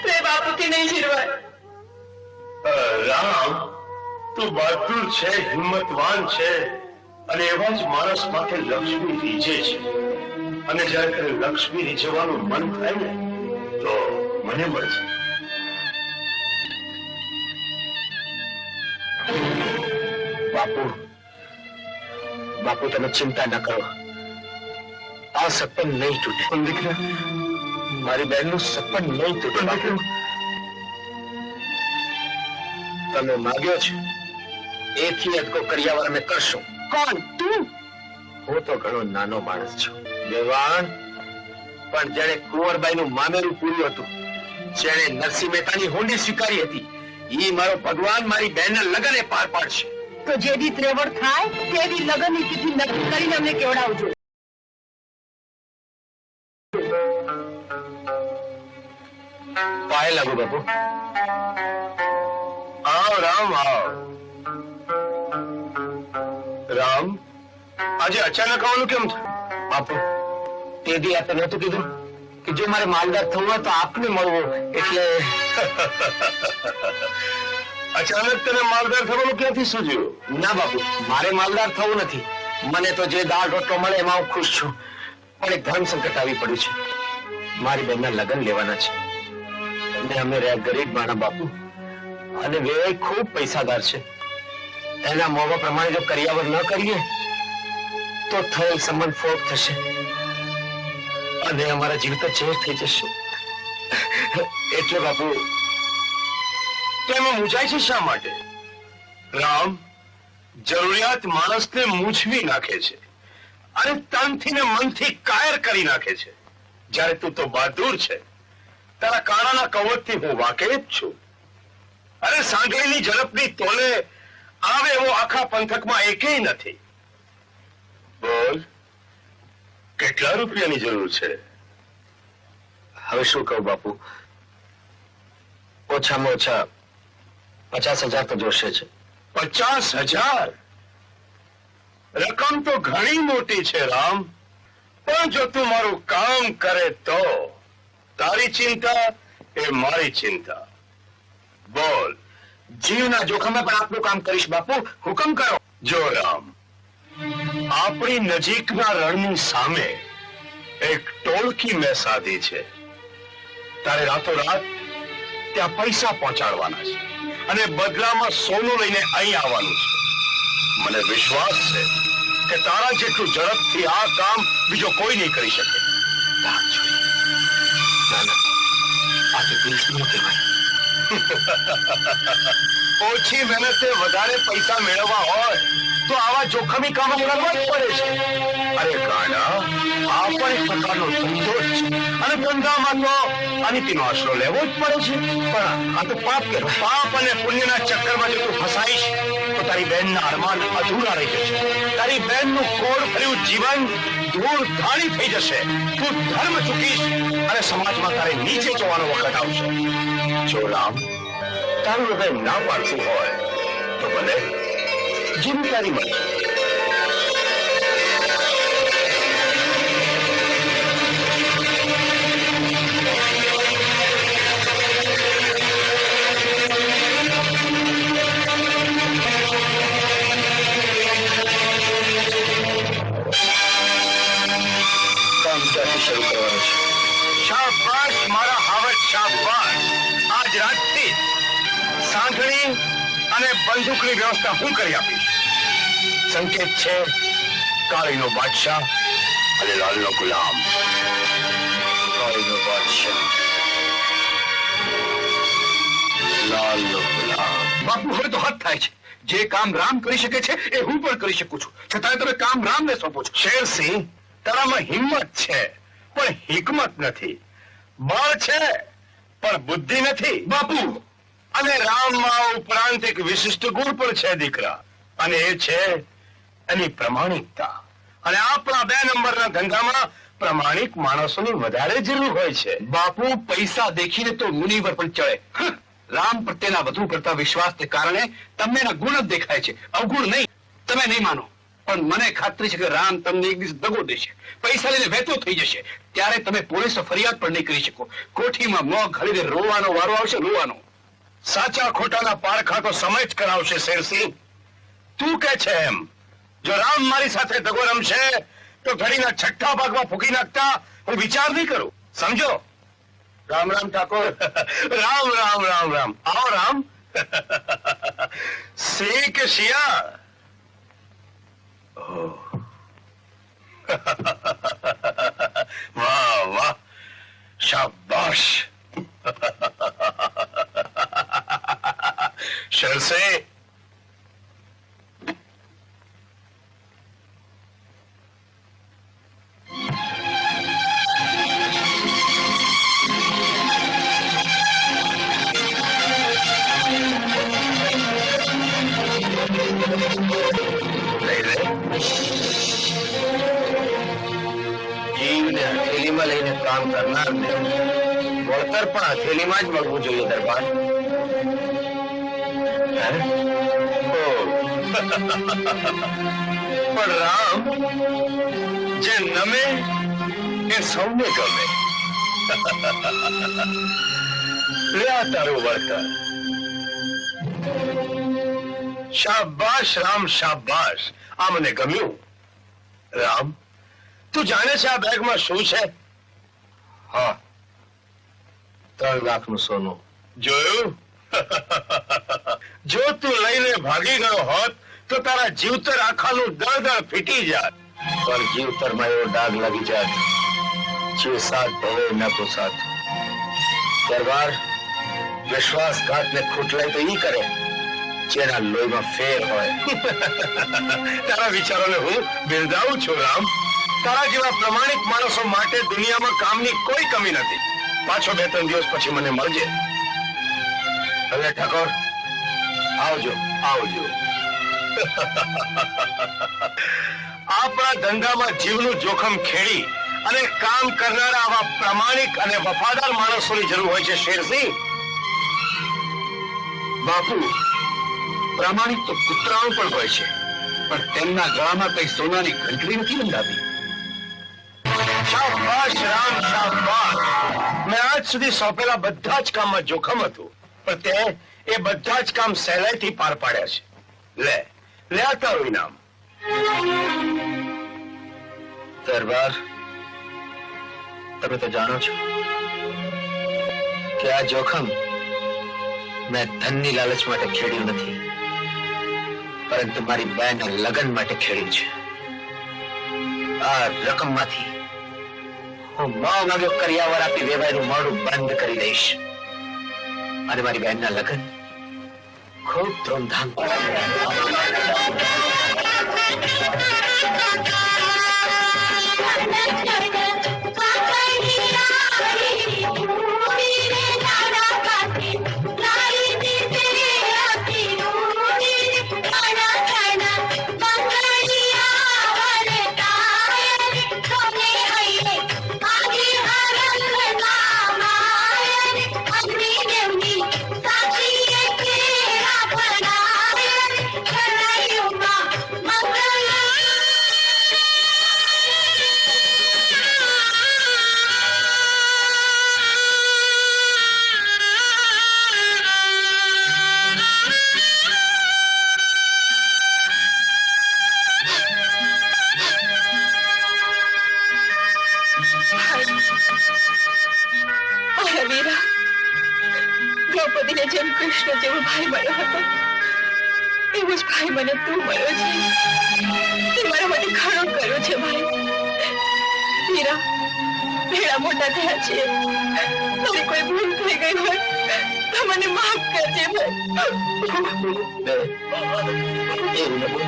તો એ બાપુથી નહીં જીરવાય. રામ, તું બહાદુર છે, હિંમતવાન છે, અને એવા જ માણસ માટે લક્ષ્મી રીઝે છે. અને જયારે તને લક્ષ્મી રીઝવાનું મન થાય ને તો મને મળશે. બાપુ, બાપુ, તમે ચિંતા ન કરો, આ સપન નહીં તૂટે. દીકરા, મારી બહેનનું સપન નહીં તૂટે. બાપુ, તમે માગ્યો છે એથી અદકો કરિયાવર અમે કરશું. કોણ? તું? હું તો ઘણો નાનો માણસ છું દેવાણ, પણ જેને કુંવરબાઈનું મામેરું પૂર્યું હતું, જેને નરસિંહ મહેતાની હુંડી સ્વીકારી હતી, ઈ મારો ભગવાન મારી બહેનના લગને પાર પાડશે. તો જે દી ત્રેવડ થાય તે દી લગ્નની તિથિ નક્કી કરીને અમને કેવડાવજો. પાય લાગુ બાપુ. આવ રામ, આવ. રામ, આજે અચાનક આવવાનું કેમ થયું? બાપુ, તે દી આપણે નહોતું કીધું કે જો મારે માલદાર થવું હોય તો આપને મળવો, એટલે અચાનક તને માલદાર થવાનું ક્યાંથી સૂઝ્યું? ના બાપુ, મારે માલદાર થવું નથી. મને તો જે દાળ રોટલો મળે એમાં હું ખુશ છું, પણ એક ધર્મ સંકટ આવી પડ્યું છે. મારી બહેનના લગ્ન લેવાના છે, અને અમે રહ્યા ગરીબ માણા બાપુ, અને વેવાઈ ખૂબ પૈસાદાર છે. એના મોવા પ્રમાણે જો કરિયાવર ન કરીએ તો થયેલ સંબંધ ફોક થશે અને અમારા જીવ તો ઝેર થઈ જશે. એટલે બાપુ, તો એમાં મૂંઝાય છે શા માટે? રામ, જરૂરિયાત માણસને મૂંઝવી નાખે છે અને તનથી ને મનથી કાયર કરી નાખે છે. જ્યારે તું તો બહાદુર છે, તારા કાણાના કવચથી હું વાકેફ છું. અરે સાંગળીની ઝડપની તોલે આવે એવો આખા પંથકમાં એકેય નથી. બોલ, કેટલા રૂપિયાની જરૂર છે? હવે શું કહું બાપુ, ઓછામાં ઓછા 50,000 તો જોશે છે. 50,000? રકમ તો ઘણી મોટી છે રામ, પણ જો તું મારું કામ કરે તો તારી ચિંતા એ મારી ચિંતા. બોલ, જીવના જોખમે પણ આપનું કામ કરીશ બાપુ, હુકમ કરો. જો રામ, આપણી નજીકના રણની સામે એક ટોળકી મેં સાધી છે. તારે રાતોરાત ત્યાં પૈસા પહોંચાડવાના છે અને બદલામાં સોનું લઈને અહીં આવવાનું છે. મને વિશ્વાસ છે કે તારા જેટલું ઝડપથી આ કામ બીજો કોઈ નહીં કરી શકે. ના ના, આ તો દિલ ન કહેવાય. ઓછી મહેનતે વધારે પૈસા મેળવવા હોય તો આવા જોખમી કામ કરવા જ પડે છે. અરે ગાડા, આ પણ એક પ્રકારનો ધંધો જ છે અને ધંધામાં તો અનિતિનો આશરો લેવો જ પડે છે. પણ આ તો પાપ કહેવાય. પાપ અને પુણ્યના ચક્કરમાં જો તું ફસાઈશ તો તારી બહેનના અરમાન અધૂરા રહી જશે. તારી બહેનનું કોડ ભર્યું જીવન ધૂળ ધાણી થઈ જશે. તું ધર્મ ચૂકીશ અને સમાજમાં તારે નીચે જોવાનો વખત આવશે. જો રામ, તારું હૃદય ના પાડતું હોય તો ભલે, જેવી તારી મરજી. કામ ક્યાંથી શરૂ કરવાનું છે? શાબાશ મારા હાવજ, શાબાશ. આજ રાતથી સાંઠણી અને બંદૂકની વ્યવસ્થા હું કરી આપીશ. સંકેત છે કાળીનો બાદશાહ અને લાલનો ગુલામ. કાળીનો બાદશાહ, લાલનો ગુલામ. બાપુ હવે તો હદ થાય છે. જે કામ રામ કરી શકે છે એ હું પણ કરી શકું છું, છતાંય તમે કામ રામને સોંપો છો. શેરસિંહ, તારામાં હિંમત છે પણ હિકમત નથી. બળ છે પણ બુદ્ધિ નથી. બાપુ, અને રામમાં ઉપરાંત એક વિશિષ્ટ ગુણ પણ છે દીકરા, અને એ છે એની પ્રમાણિકતા. અને આપણા 2 નંબરના ધંધામાં પ્રમાણિક માણસોની વધારે જરૂર હોય છે. બાપુ, પૈસા દેખીને તો મુનિવર પણ ચડે. રામ પ્રત્યેના વધુ કરતા વિશ્વાસને કારણે તમને એના ગુણ જ દેખાય છે, અવગુણ નહીં. તમે નહીં માનો, પણ મને ખાતરી છે કે રામ તમને એક દિવસ દગો દેશે, પૈસા લઈને વહેતો થઈ જશે. ત્યારે તમે પોલીસ ફરિયાદ પણ નહીં કરી શકો. કોઠીમાં મોં ઘાલીને રોવાનો વારો આવશે, રોવાનો. સાચા ખોટાના પારખા તો સમય જ કરાવશે. શેરસિંહ, તું કે છે એમ જો રામ મારી સાથે દગો રમશે તો ઘડીના છઠ્ઠા ભાગમાં ફૂંકી નાખતા હું વિચાર નહીં કરું. સમજો? રામ રામ ઠાકોર. રામ રામ રામ રામ. આવો રામ. સિંહ કે શિયાળ? ઓહ. વાહ વાહ, શાબાશ. શેરસિંહ, લઈ લે. જીવને હથેલીમાં લઈને કામ કરનારને વળતર પણ હથેલીમાં જ મળવું જોઈએ દરબાર. હે? ઓહ. પણ રામ જે નમે એ સૌને ગમે. લે આ તારું વળતર. શાબાશ રામ, શાબાશ. આ મને ગમ્યું. રામ, તું જાણે છે આ બેગમાં શું છે? હા, 3 લાખનું સોનું. જોયું? જો તું લઈને ભાગી ગયો હોત તો તારા જીવતર આખાનું દળદળ ફીટી જાત. પર જીવતરમાં એવો ડાઘ લાગી જાત જે સાથ ભવે ન તો સાથ. દરબાર, વિશ્વાસઘાતને ખોટલાય તો ઈ કરે જેના લોહીમાં ફેર હોય. તારા વિચારોને હું બિરદાવું છું રામ. તારા જેવા પ્રમાણિક માણસો માટે દુનિયામાં કામની કોઈ કમી નથી. પાછો 2-3 દિવસ પછી મને મળજે. હવે ઠાકોર, આવજો આવજો. આપણા ધંધામાં જીવનું જોખમ ખેડી અને કામ કરનારા આવા પ્રામાણિક અને વફાદાર માણસોની જરૂર હોય છે. શેરસિંહ, બાપુ, પ્રામાણિક તો કૂતરાઓ પણ હોય છે, પણ તેમના ગળામાં કઈ સોનાની ઘંટડી નથી બંધાતી. શાબાશ રામ, શાબાશ. મેં આજ સુધી સોંપેલા બધા જ કામમાં જોખમ હતું, પણ તે એ બધા જ કામ સહેલાઈથી પાર પાડ્યા છે. લે લે આ તારું ઇનામ. દરબાર, તમે તો જાણો છો કે આ જોખમ મેં ધનની લાલચ માટે ખેડ્યું નથી, પરંતુ મારી બહેનના લગ્ન માટે ખેડ્યું છે. આ રકમમાંથી હું 9 વાગે કરિયાવર આપી વેવાઈનું મોઢું બંધ કરી દઈશ અને મારી બહેનના લગ્ન ખૂબ ધૂમધામ મારા વીરા, દ્રૌપદીને જેમ કૃષ્ણ જેવો ભાઈ મળ્યો હતો, એવો જ ભાઈ મને તું મળ્યો છે. તે મારા માટે ઘણું કર્યું છે ભાઈ. વીરા, ભેળા મોટા થયા છે, તારી કોઈ ભૂલ થઈ ગઈ હોય તો મને માફ કરજે ભાઈ. એવું ન બોલ.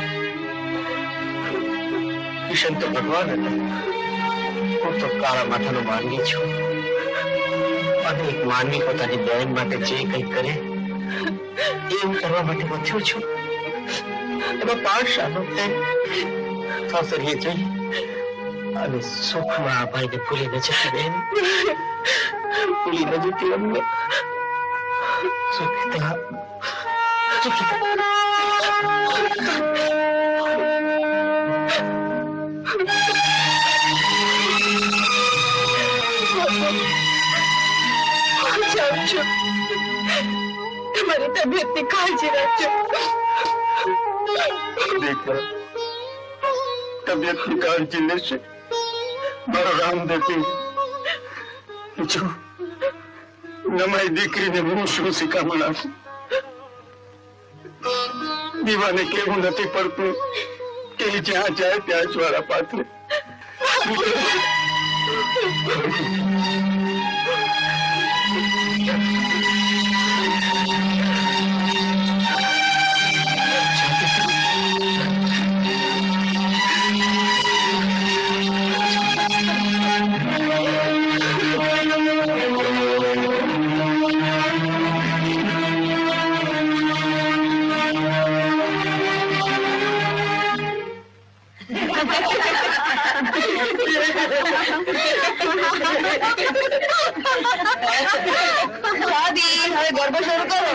કિશન તો ભગવાન હતા, હું તો કાળા માથાનો માનવી છું. અને એક માનવી પોતાની બહેન માટે જે કંઈ કરે એ હું કરવા માટે વધ્યો છું. એમાં પાઠશાળો સાસરીએ જઈ અને સુખમાં આ ભાઈને ભૂલી ન જતી બેન, ભૂલી ન જતી અમને. સુખિતા, સુખિતા. જાઉં છું. તમારી તબિયતની કાળજી રાખજો. દીકરા તબિયતની કાળજી લેશે મારો રામદેવ. જો નમાઈ દીકરીને હું શું શીખામણ આપું? દીવાને કેવું નથી પડતું કે જ્યાં જાય ત્યાં જ્વાળા પાથરે. દાદી, હવે ગરબો શરૂ કરો.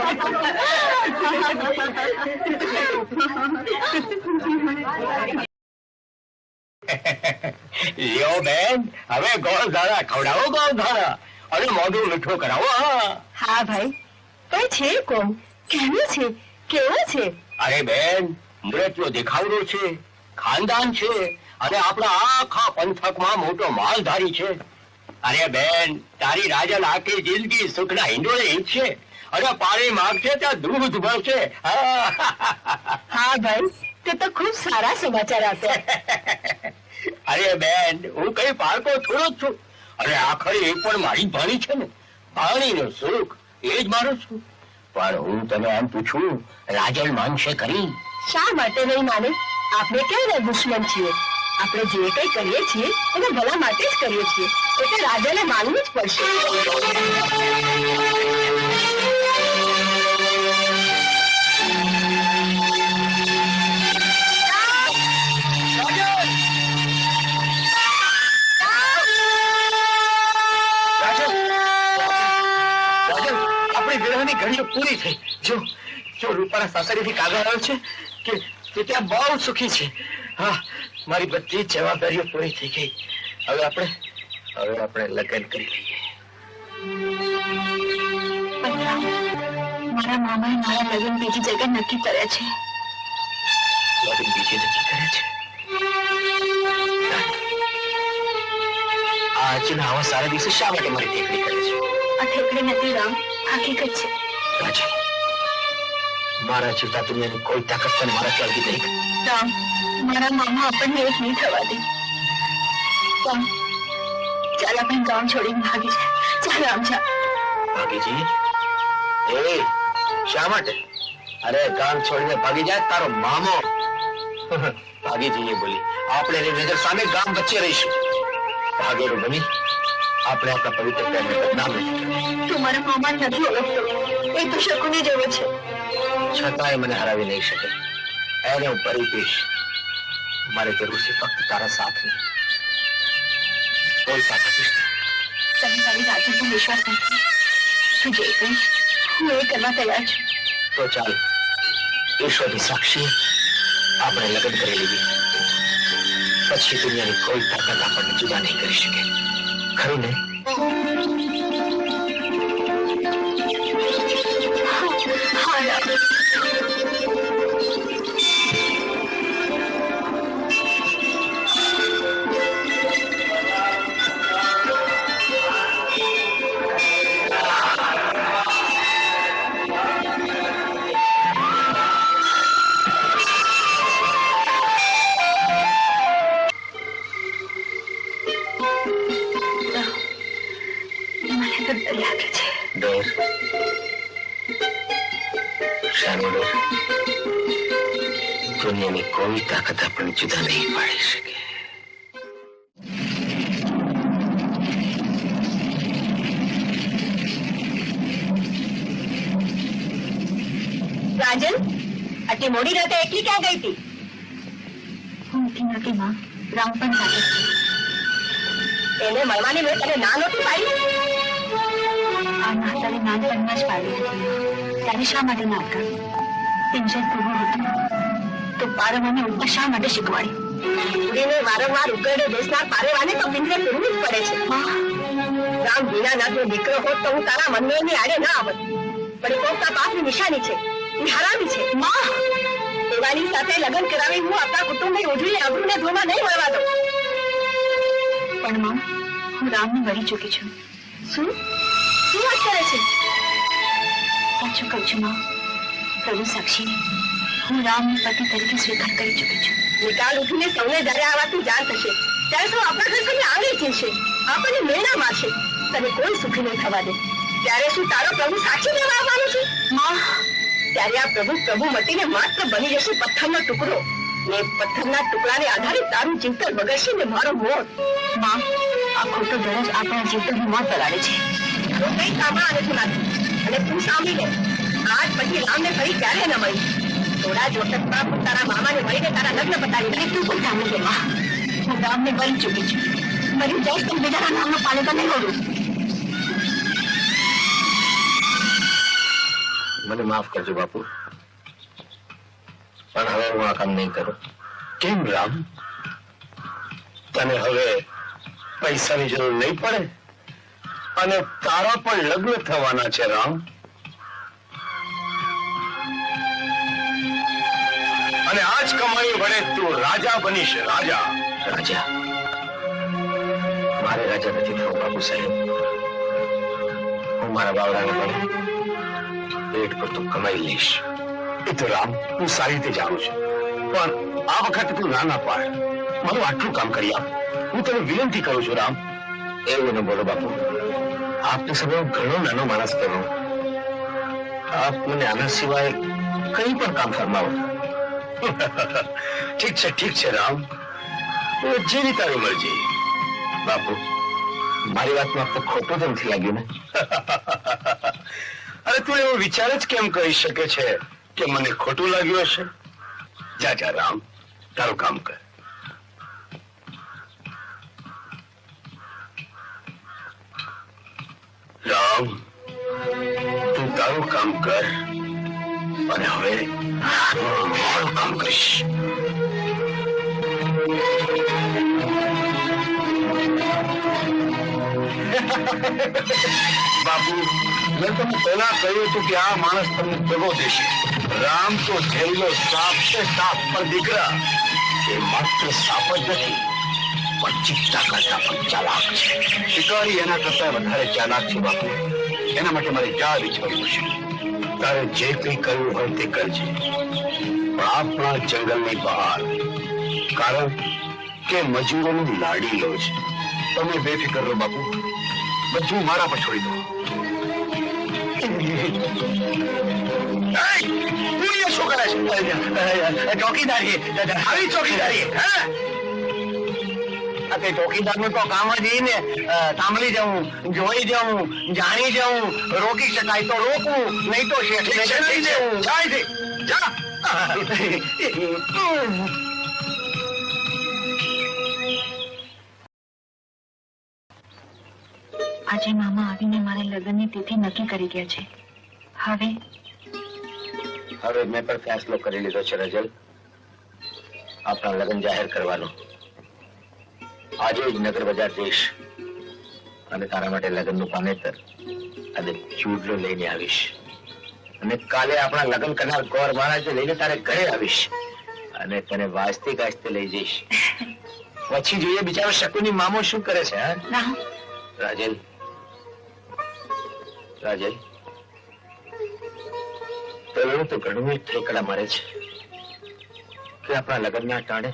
લ્યો બેન, હવે ગોળ ધારા ખવડાવો. ગોળ ધારા અને મોઢું મીઠું કરાવો. હા ભાઈ, પણ છે કોણ? કેવું છે? કેવા છે? અરે બેન, મૃત્યુ દેખાવડો છે, ખાનદાન છે અને આપણા આખા પંથકમાં મોટો માલધારી છે. અરે બેન, તારી રાજન આખી જિંદગી સુખના હિંડોળે ઈચ્છે અને પાણી માંગશે ત્યાં દૂધ ભરશે. હા ભાઈ, તે તો ખૂબ સારા સમાચાર આપ્યા. અરે બેન, હું કઈ પારકો થોડો જ છું. અરે આખરે એ પણ મારી ભાણી છે ને. પાણીનું સુખ એ જ મારું છું. પણ હું તને એમ પૂછું, રાજન માનશે ખરી? શા માટે નહીં માને? આપણે કેવા દુશ્મન છીએ? આપણે જે કઈ કરીએ છીએ એને ભલા માટે જ કરીએ છીએ, એટલે રાજાને માનવું જ પડશે. આપણી વિરહની ઘડીઓ પૂરી થઈ. જો જો રૂપાના સાસરીથી કાગળ આવ્યો છે કે તે ત્યાં બહુ સુખી છે. હા, મારી બધી જવાબદારીઓ પૂરી થઈ ગઈ. હવે આપણે લગ્ન કરી લઈએ. મારા મામાએ મારા લગ્ન બીજી જગ્યાએ નક્કી કર્યા છે. લગ્ન બીજે નક્કી કરે છે? આજના આવા સારા દિવસે શા માટે મારી ઠેકડી કરે છે? આ ઠેકડી નથી રામ, હકીકત છે. રાજન, મારા જીવતા દુનિયાની કોઈ તાકાત તને મારા ચાલતી નહીં. રામ, મારા મામા આપણને એક નહીં થવા દે. રામ, ચાલ આપણે ગામ છોડીને ભાગી જાય. ચાલ રામ, ચાલ. ભાગીજી? એ શા માટે? અરે ગામ છોડીને ભાગી જાય તારો મામો. ભાગી જઈએ બોલી. આપણે એની નજર સામે ગામ વચ્ચે રહીશું. ભાગેરો બની આપણે આપણા પવિત્ર પ્રેમને બદનામ નથી કરવું. તું મારા મામા નથી ઓળખતો, એ તો શકુની જેવો છે. છતાંય મને હરાવી નહીં શકે. એને હું પરિપીશ. મારે જરૂર છે ફક્ત તારા સાથની. કોઈ સાથે આપીશ નહીં. તને તારી જાત પર વિશ્વાસ નથી. તું જે કહીશ હું એ કરવા તૈયાર છું. તો ચાલ, ઈશ્વરની સાક્ષી આપણે લગ્ન કરી લઈએ. પછી દુનિયાની કોઈ તાકાત આપણને જુદા નહીં કરી શકે. ખરું ને? હા રામ. ડર? શાનો ડર? દુનિયાની કોઈ તાકાત આપણને જુદા નહીં પાડી શકે. રાજન, આટલી મોડી રાતે એકલી ક્યાં ગઈ હતી? હું નથી માં, રામ પણ સાથે એને મળવાની મેં તને ના નહોતી પાડી? આ માતાએ નાનપણમાં જ પાડી હતી. ત્યારે શા માટે ના હતા? પિંજર પૂરું હતું તો પારવાને ઉલટા શા માટે શીખવાડી? સ્ત્રીને વારંવાર ઉકેડે દેશના પારેવાને તો પિંજરે પૂરવું જ પડે છે. રામ દીનાનાથનો દીકરો હોત તો હું તારા મનની આડે ના આવત, પણ એ કોકના પાપની નિશાની છે, એ હરામી છે. એવાની સાથે લગ્ન કરાવી હું આપણા કુટુંબની ઉજળી આબરૂને ધોમાં નહીં મળવા દઉં. પણ માં, હું રામને મરી ચૂકી છું. શું શું વાત કરે છે? સાચું કહું છું માં, પ્રભુ સાક્ષી, હું રામને પતિ તરીકે સ્વીકાર કરી ચૂકી છું. નિકાલ ઉઠીને સૌને જયારે આ વાતની જાણ થશે ત્યારે તો આપણા ઘર તમને આંગળી ચીરશે, આપણને મેળા મારશે, તને કોઈ સુખી નહીં થવા દે. ત્યારે શું તારો પ્રભુ સાક્ષી લેવા આવવાનો છે? માં, ત્યારે આ પ્રભુ પ્રભુ મતીને માત્ર બની જશે પથ્થરનો ટુકડો, ને પથ્થરના ટુકડાને આધારે તારું જીવતર બગડશે ને મારો મોત. માં, આ ખોટો દરજ આપણા જીવતનું મોત બગાડે છે. તો કઈ સાંભળવા નથી માંગતી, અને તું સાંભળી લે, આજ પછી રામને ફરી ક્યારે ન મળી. થોડા જ વખતમાં હું તારા મામાને મળીને તારા લગ્ન બતાવી દઈશ. તું પણ સાંભળી લે માં, હું રામને મરી ચૂકી છું. મરી જઈશ તો બીજાના નામનો પાલેતો નહીં ઓળું. મને માફ કરજો બાપુ, પણ હવે હું આ કામ નહીં કરું. કેમ રામ? તને હવે પૈસાની જરૂર નહીં પડે અને તારા પણ લગ્ન થવાના છે રામ. અને આજ કમાણી વડે તું રાજા બનીશ. રાજા? રાજા? મારે રાજા નથી થવું બાપુ સાહેબ. હું મારા બાવડાને મળે પેટ પર તું કમાઈ લઈશ. એ તો રામ હું સારી રીતે જાણું છું, પણ આ વખતે તું ના પાડ. મારું આટલું કામ કરી આપ. હું તને વિનંતી કરું છું રામ. એવું ન બોલો બાપુ, આપની સમય હું ઘણો નાનો માણસ કરું. આપ મને આના સિવાય કઈ પણ કામ ફરમાવો. ઠીક છે રામ, જેવી તારી મરજી. બાપુ મારી વાતમાં આપને ખોટું તો નથી લાગ્યું ને? અરે તું એવો વિચાર જ કેમ કરી શકે છે કે મને ખોટું લાગ્યું હશે? જા જા રામ, તારું કામ કર. રામ તું તારું કામ કર અને હવે હું મારું કામ કરીશ. બાપુ મેં તમને પહેલા કહ્યું હતું કે આ માણસ તમને દગો દેશે. રામ તો જેલનો સાપ છે, સાપ. પણ દીકરા એ માત્ર સાપ જ નથી, પણ ચિત્તા કરતા પણ ચાલાક છે. શિકારી એના કરતા વધારે ચાલાક છે બાપુ. એના માટે મારે જાળ વિછવવું છે. તારે જે કંઈ કરવું હોય તે કરજે, પણ આપણા જંગલની બહાર. કારણ કે મજૂરોનું લાડીલો છે. તમે બેફિકર રહો બાપુ, બધું મારા પર છોડી દો. શું કરે છે? ચોકીદારી? આવી ચોકીદારી? ચોકીદાર નું તો કામ જ એ ને, સાંભળી જવું, જોઈ જવું, જાણી જવું. રોકી શકાય તો રોકવું, નહીં તો શેઠ લઈ દેવું. આજે મામા આવીને મારા લગ્નની તિથિ નક્કી કરી ગયા છે. હવે મેં પણ ફેસલો કરી લીધો છે રજલ, આપણા લગ્ન જાહેર કરવાનો. આજે જ નગર બજાર જઈશ અને તારા માટે લગ્નનું પાનેતર અને ચૂડલો લઈને આવીશ. અને કાલે આપણા લગ્ન કરનાર ગોર મહારાજને લઈને તારે ઘરે આવીશ અને તને વાજતે ગાજતે લઈ જઈશ. પછી જોઈએ બિચારો શકુની મામો શું કરે છે. રાજલ, રાજલ પેલું તો ઘણું જ ઠેકડા મારે છે કે આપણા લગ્નના ટાણે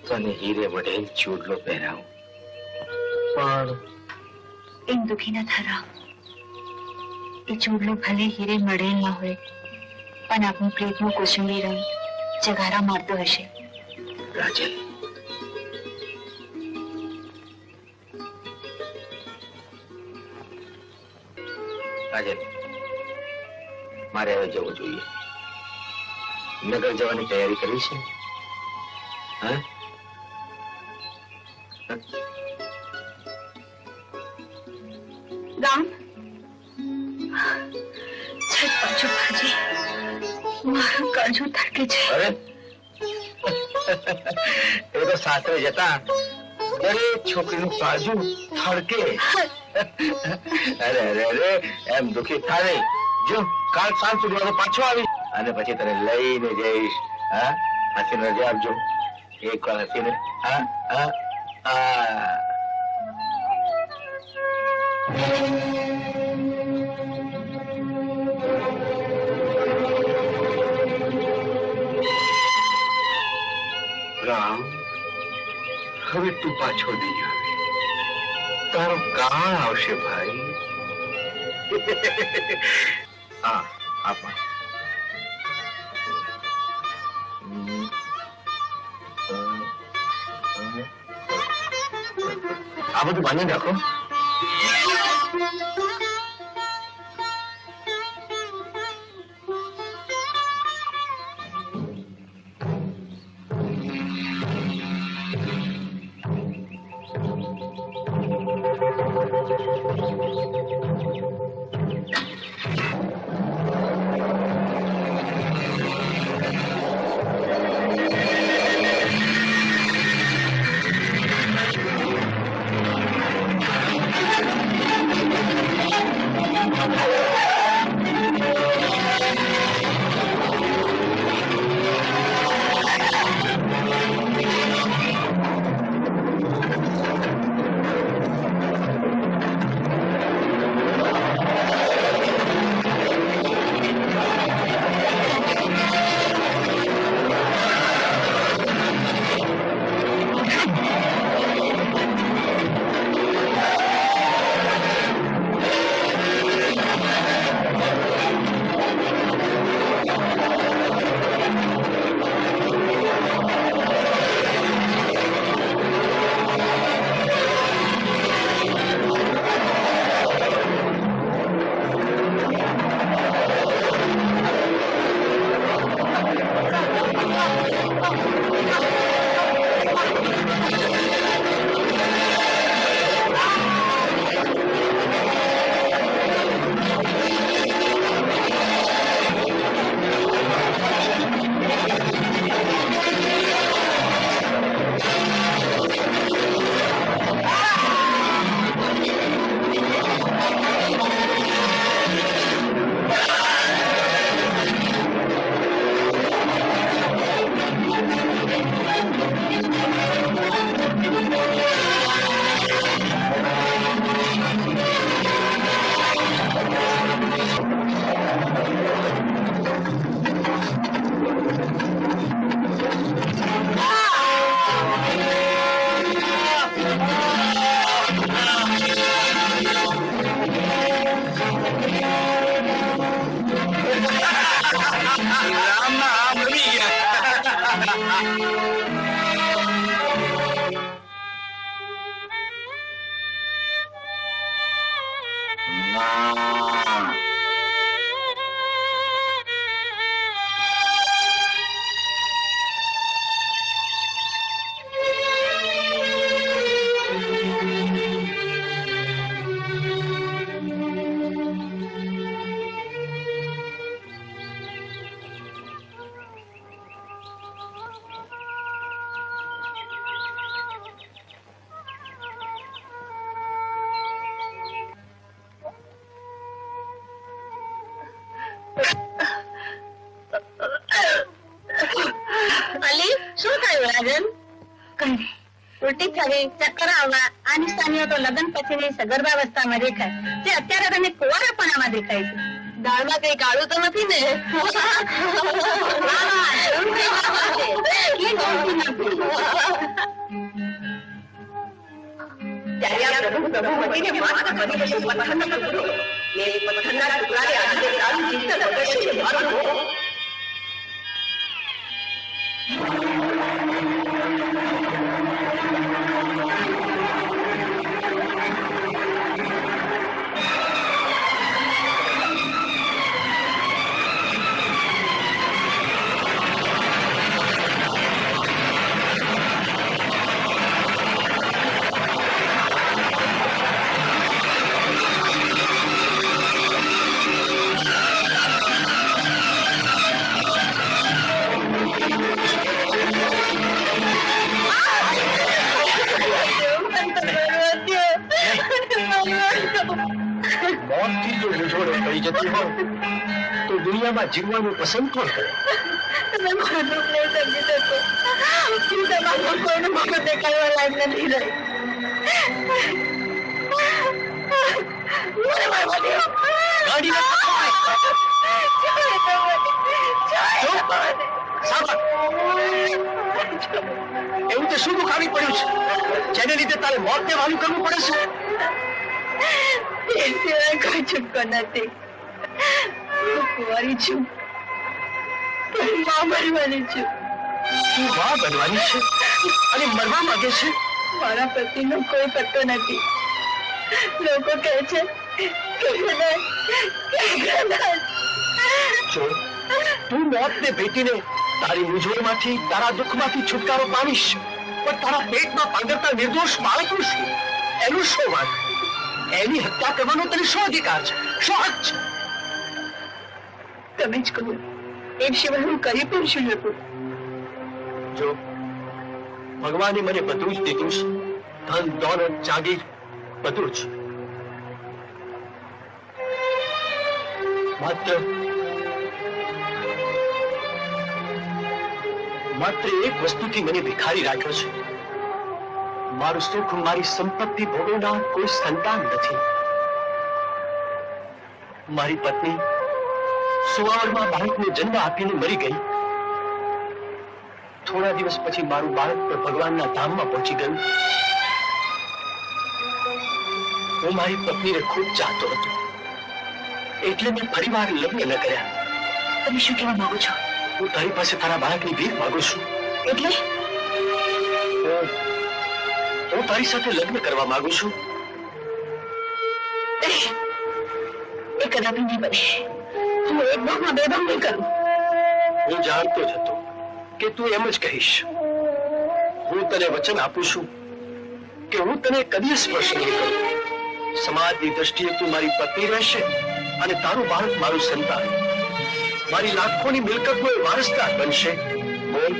તને હીરે વડે ચૂડલો પહેરાવું, પણ એમ દુખી ન થરા. એ ચૂડલો ભલે હીરે મળેલ ન હોય, પણ આપણું પ્રેમનું કોસુંબી રંગ જગારા મારતો હશે. રાજલ, રાજલ, મારે હવે જવું જોઈએ. નગર જવાની તૈયારી કરવી છે. હા, ગામ છત બાજુ ભાજી મારું કાળજું ધડકે છે. અરે એ તો સાસરે જતા દરેક છોકરીનું કાળજું થડકે. અરે અરે અરે, એમ દુખી થાય નહીં. જો કાલ સાંજ સુધી પાછો આવી અને પછી તને લઈને જઈશ. હા, હસીને રજા આપજો. એક વાર હસીને. હા હા હા. રામ, હવે તું પાછો નહીં આવે. તારો કાળ આવશે ભાઈ. હા, આપા. આ બધું બાંધી રાખો. ઉલટી થવી, ચક્કર આવવા આ નિશાનીઓ તો લગ્ન પછીની સગર્ભાવસ્થામાં દેખાય, જે અત્યારે તમે કુંવારાપણામાં દેખાય છે. દાળમાં કઈ કાળું તો નથી ને? ત્યારે આ પ્રભુમતીને માત્ર બની જશે પથ્થરનો ટુકડો. ને એ પથ્થરના ટુકડાને આધારે તારું ચિંતન અવશ્ય મારું હો. મોતથી જો મૂંઝવણો પડી જતી હોય તો દુનિયામાં જીવવાનું પસંદ કોણ કરે? તમે મારું દુઃખ નહીં સમજી શકો. હું તમારું કોઈનું મુખ દેખાડવા લાયક નથી રહી. મને મારવા દો. ગાડીને એવું તે શું દુઃખ આવી પડ્યું છે જેને લીધે તારે મોતને વાલું કરવું પડે છે? એ સિવાય કોઈ છૂટકો નથી. હું કુંવારી છું. પણ માં બનવાની છું. તું માં બનવાની છે અને મરવા માંગે છે? મારા પતિનો કોઈ પત્તો નથી. લોકો કહે છે કે કદાચ. જો તું મોતને ભેટીને તારી મૂંઝવણમાંથી તારા દુઃખમાંથી છુટકારો પામીશ, પણ તારા પેટમાં પાંગરતા નિર્દોષ બાળકનું શું? એનું શું વાંક? એની હત્યા કરવાનો તને શું અધિકાર છે? શું હક છે? તમે જ કહો. એ સિવાય હું કરી પણ શું શકું? જો ભગવાને મને બધું જ દીધું છે, ધન દોલત જાગીર બધું જ. માત્ર એક વસ્તુથી મને ભિખારી રાખ્યો છે. મારું સુખ મારી સંપત્તિ ભોગવનાર કોઈ સંતાન નથી. મારી પત્ની 16 બાળકને જન્મ આપીને મરી ગઈ. થોડા દિવસ પછી મારું બાળક પણ ભગવાનના ધામમાં પહોંચી ગયું. હું મારી પત્નીને ખૂબ ચાહતો હતો, એટલે મેં ફરીવાર લગ્ન ન કર્યા. તમે શું કહેવા માંગો છો? હું તારી પાસે તારા બાળકની ભીખ માંગુ છું. એટલે હું તારી સાથે લગ્ન કરવા માંગુ છું. એ કદાપી નહીં બને. હું એક ભાવમાં બે ભાવ નહીં કરું. હું જાણતો જ હતો કે તું એમ જ કહીશ. હું તને વચન આપું છું કે હું તને કદી સ્પર્શ નહીં કરું. સમાજની દ્રષ્ટિએ તું મારી પત્ની રહેશે અને તારું બાળક મારું સંતાન. મારી લાખોની મિલકતનો એ વારસદાર બનશે. બોલ,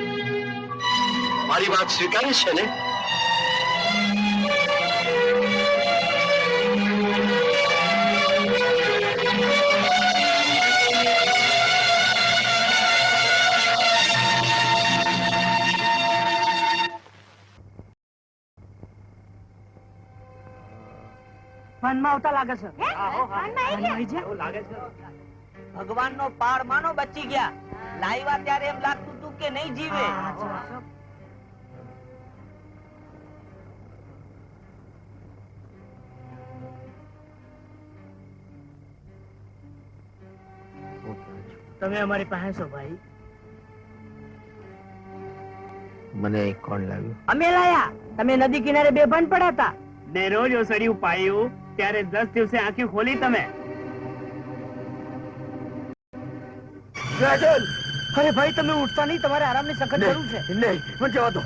મારી વાત સ્વીકારે છે ને? મનમાં આવતા લાગે છે. ભગવાન નો પાર માનો બચી ગયા. લાવ્યા ત્યારે એમ લાગતું હતું કે નહીં જીવે. તમે અમારી પાસે છો ભાઈ. મને કોણ લાવ્યું? અમે લાયા. તમે નદી કિનારે બેભાન પડ્યા હતા. ને રોજ ઓસડિયું પાયું ત્યારે 10 દિવસે આંખી ખોલી તમે. અરે ભાઈ તમે ઉઠતા નહીં. તમારે આરામની સખત જરૂર છે. નહીં, મને જવા દો.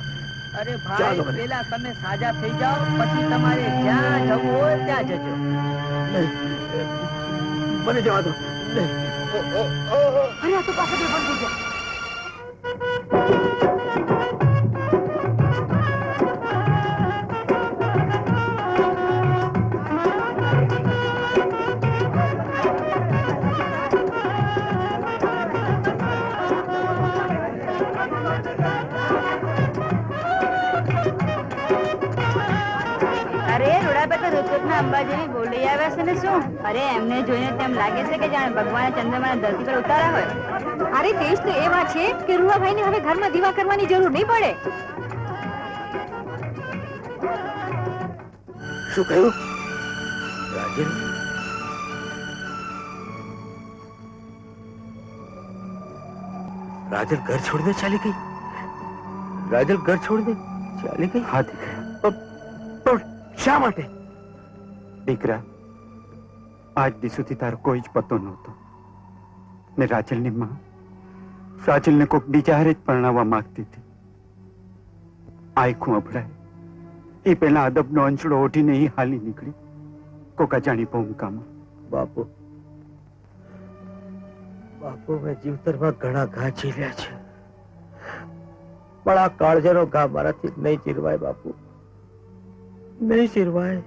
અરે ભાઈ પેલા તમે સાજા થઈ જાઓ, પછી તમારે જ્યાં જવું હોય ત્યાં જજો. મને જવા દો. અરે આ તો પાછા બેભાન થઈ ગયા. અંબાજીની બોલી આવ્યા છે ને શું? અરે એમને જોઈને તેમ લાગે છે કે જાણે ભગવાને ચંદ્રમાના ધરતી પર ઉતારા હોય. અરે તેજ તો એ વાત છે કે રૂવાભાઈને હવે ઘરમાં દીવા કરવાની જરૂર નહીં પડે. શું કહ્યું? રાજલ રાજલ ઘર છોડીને ચાલી ગઈ? રાજલ ઘર છોડીને ચાલી ગઈ? હા દીકરા, પણ શા માટે? દીકરા, આજ દી સુધી તારો કોઈ જ પતો નહોતો ને રાજલની માં રાજલને કોક બીજા હારે જ પરણાવવા માંગતી હતી. આયખું અભડાય એ પેલા અદબનો અંચડો ઓઢીને એ હાલી નીકળી કોક અજાણી ભૂમિકામાં. બાપુ બાપુ, મેં જીવતરમાં ઘણા ઘા ચીર્યા છે, પણ આ કાળજાનો ઘા મારાથી નહીં ચીરવાય બાપુ, નહીં ચીરવાય.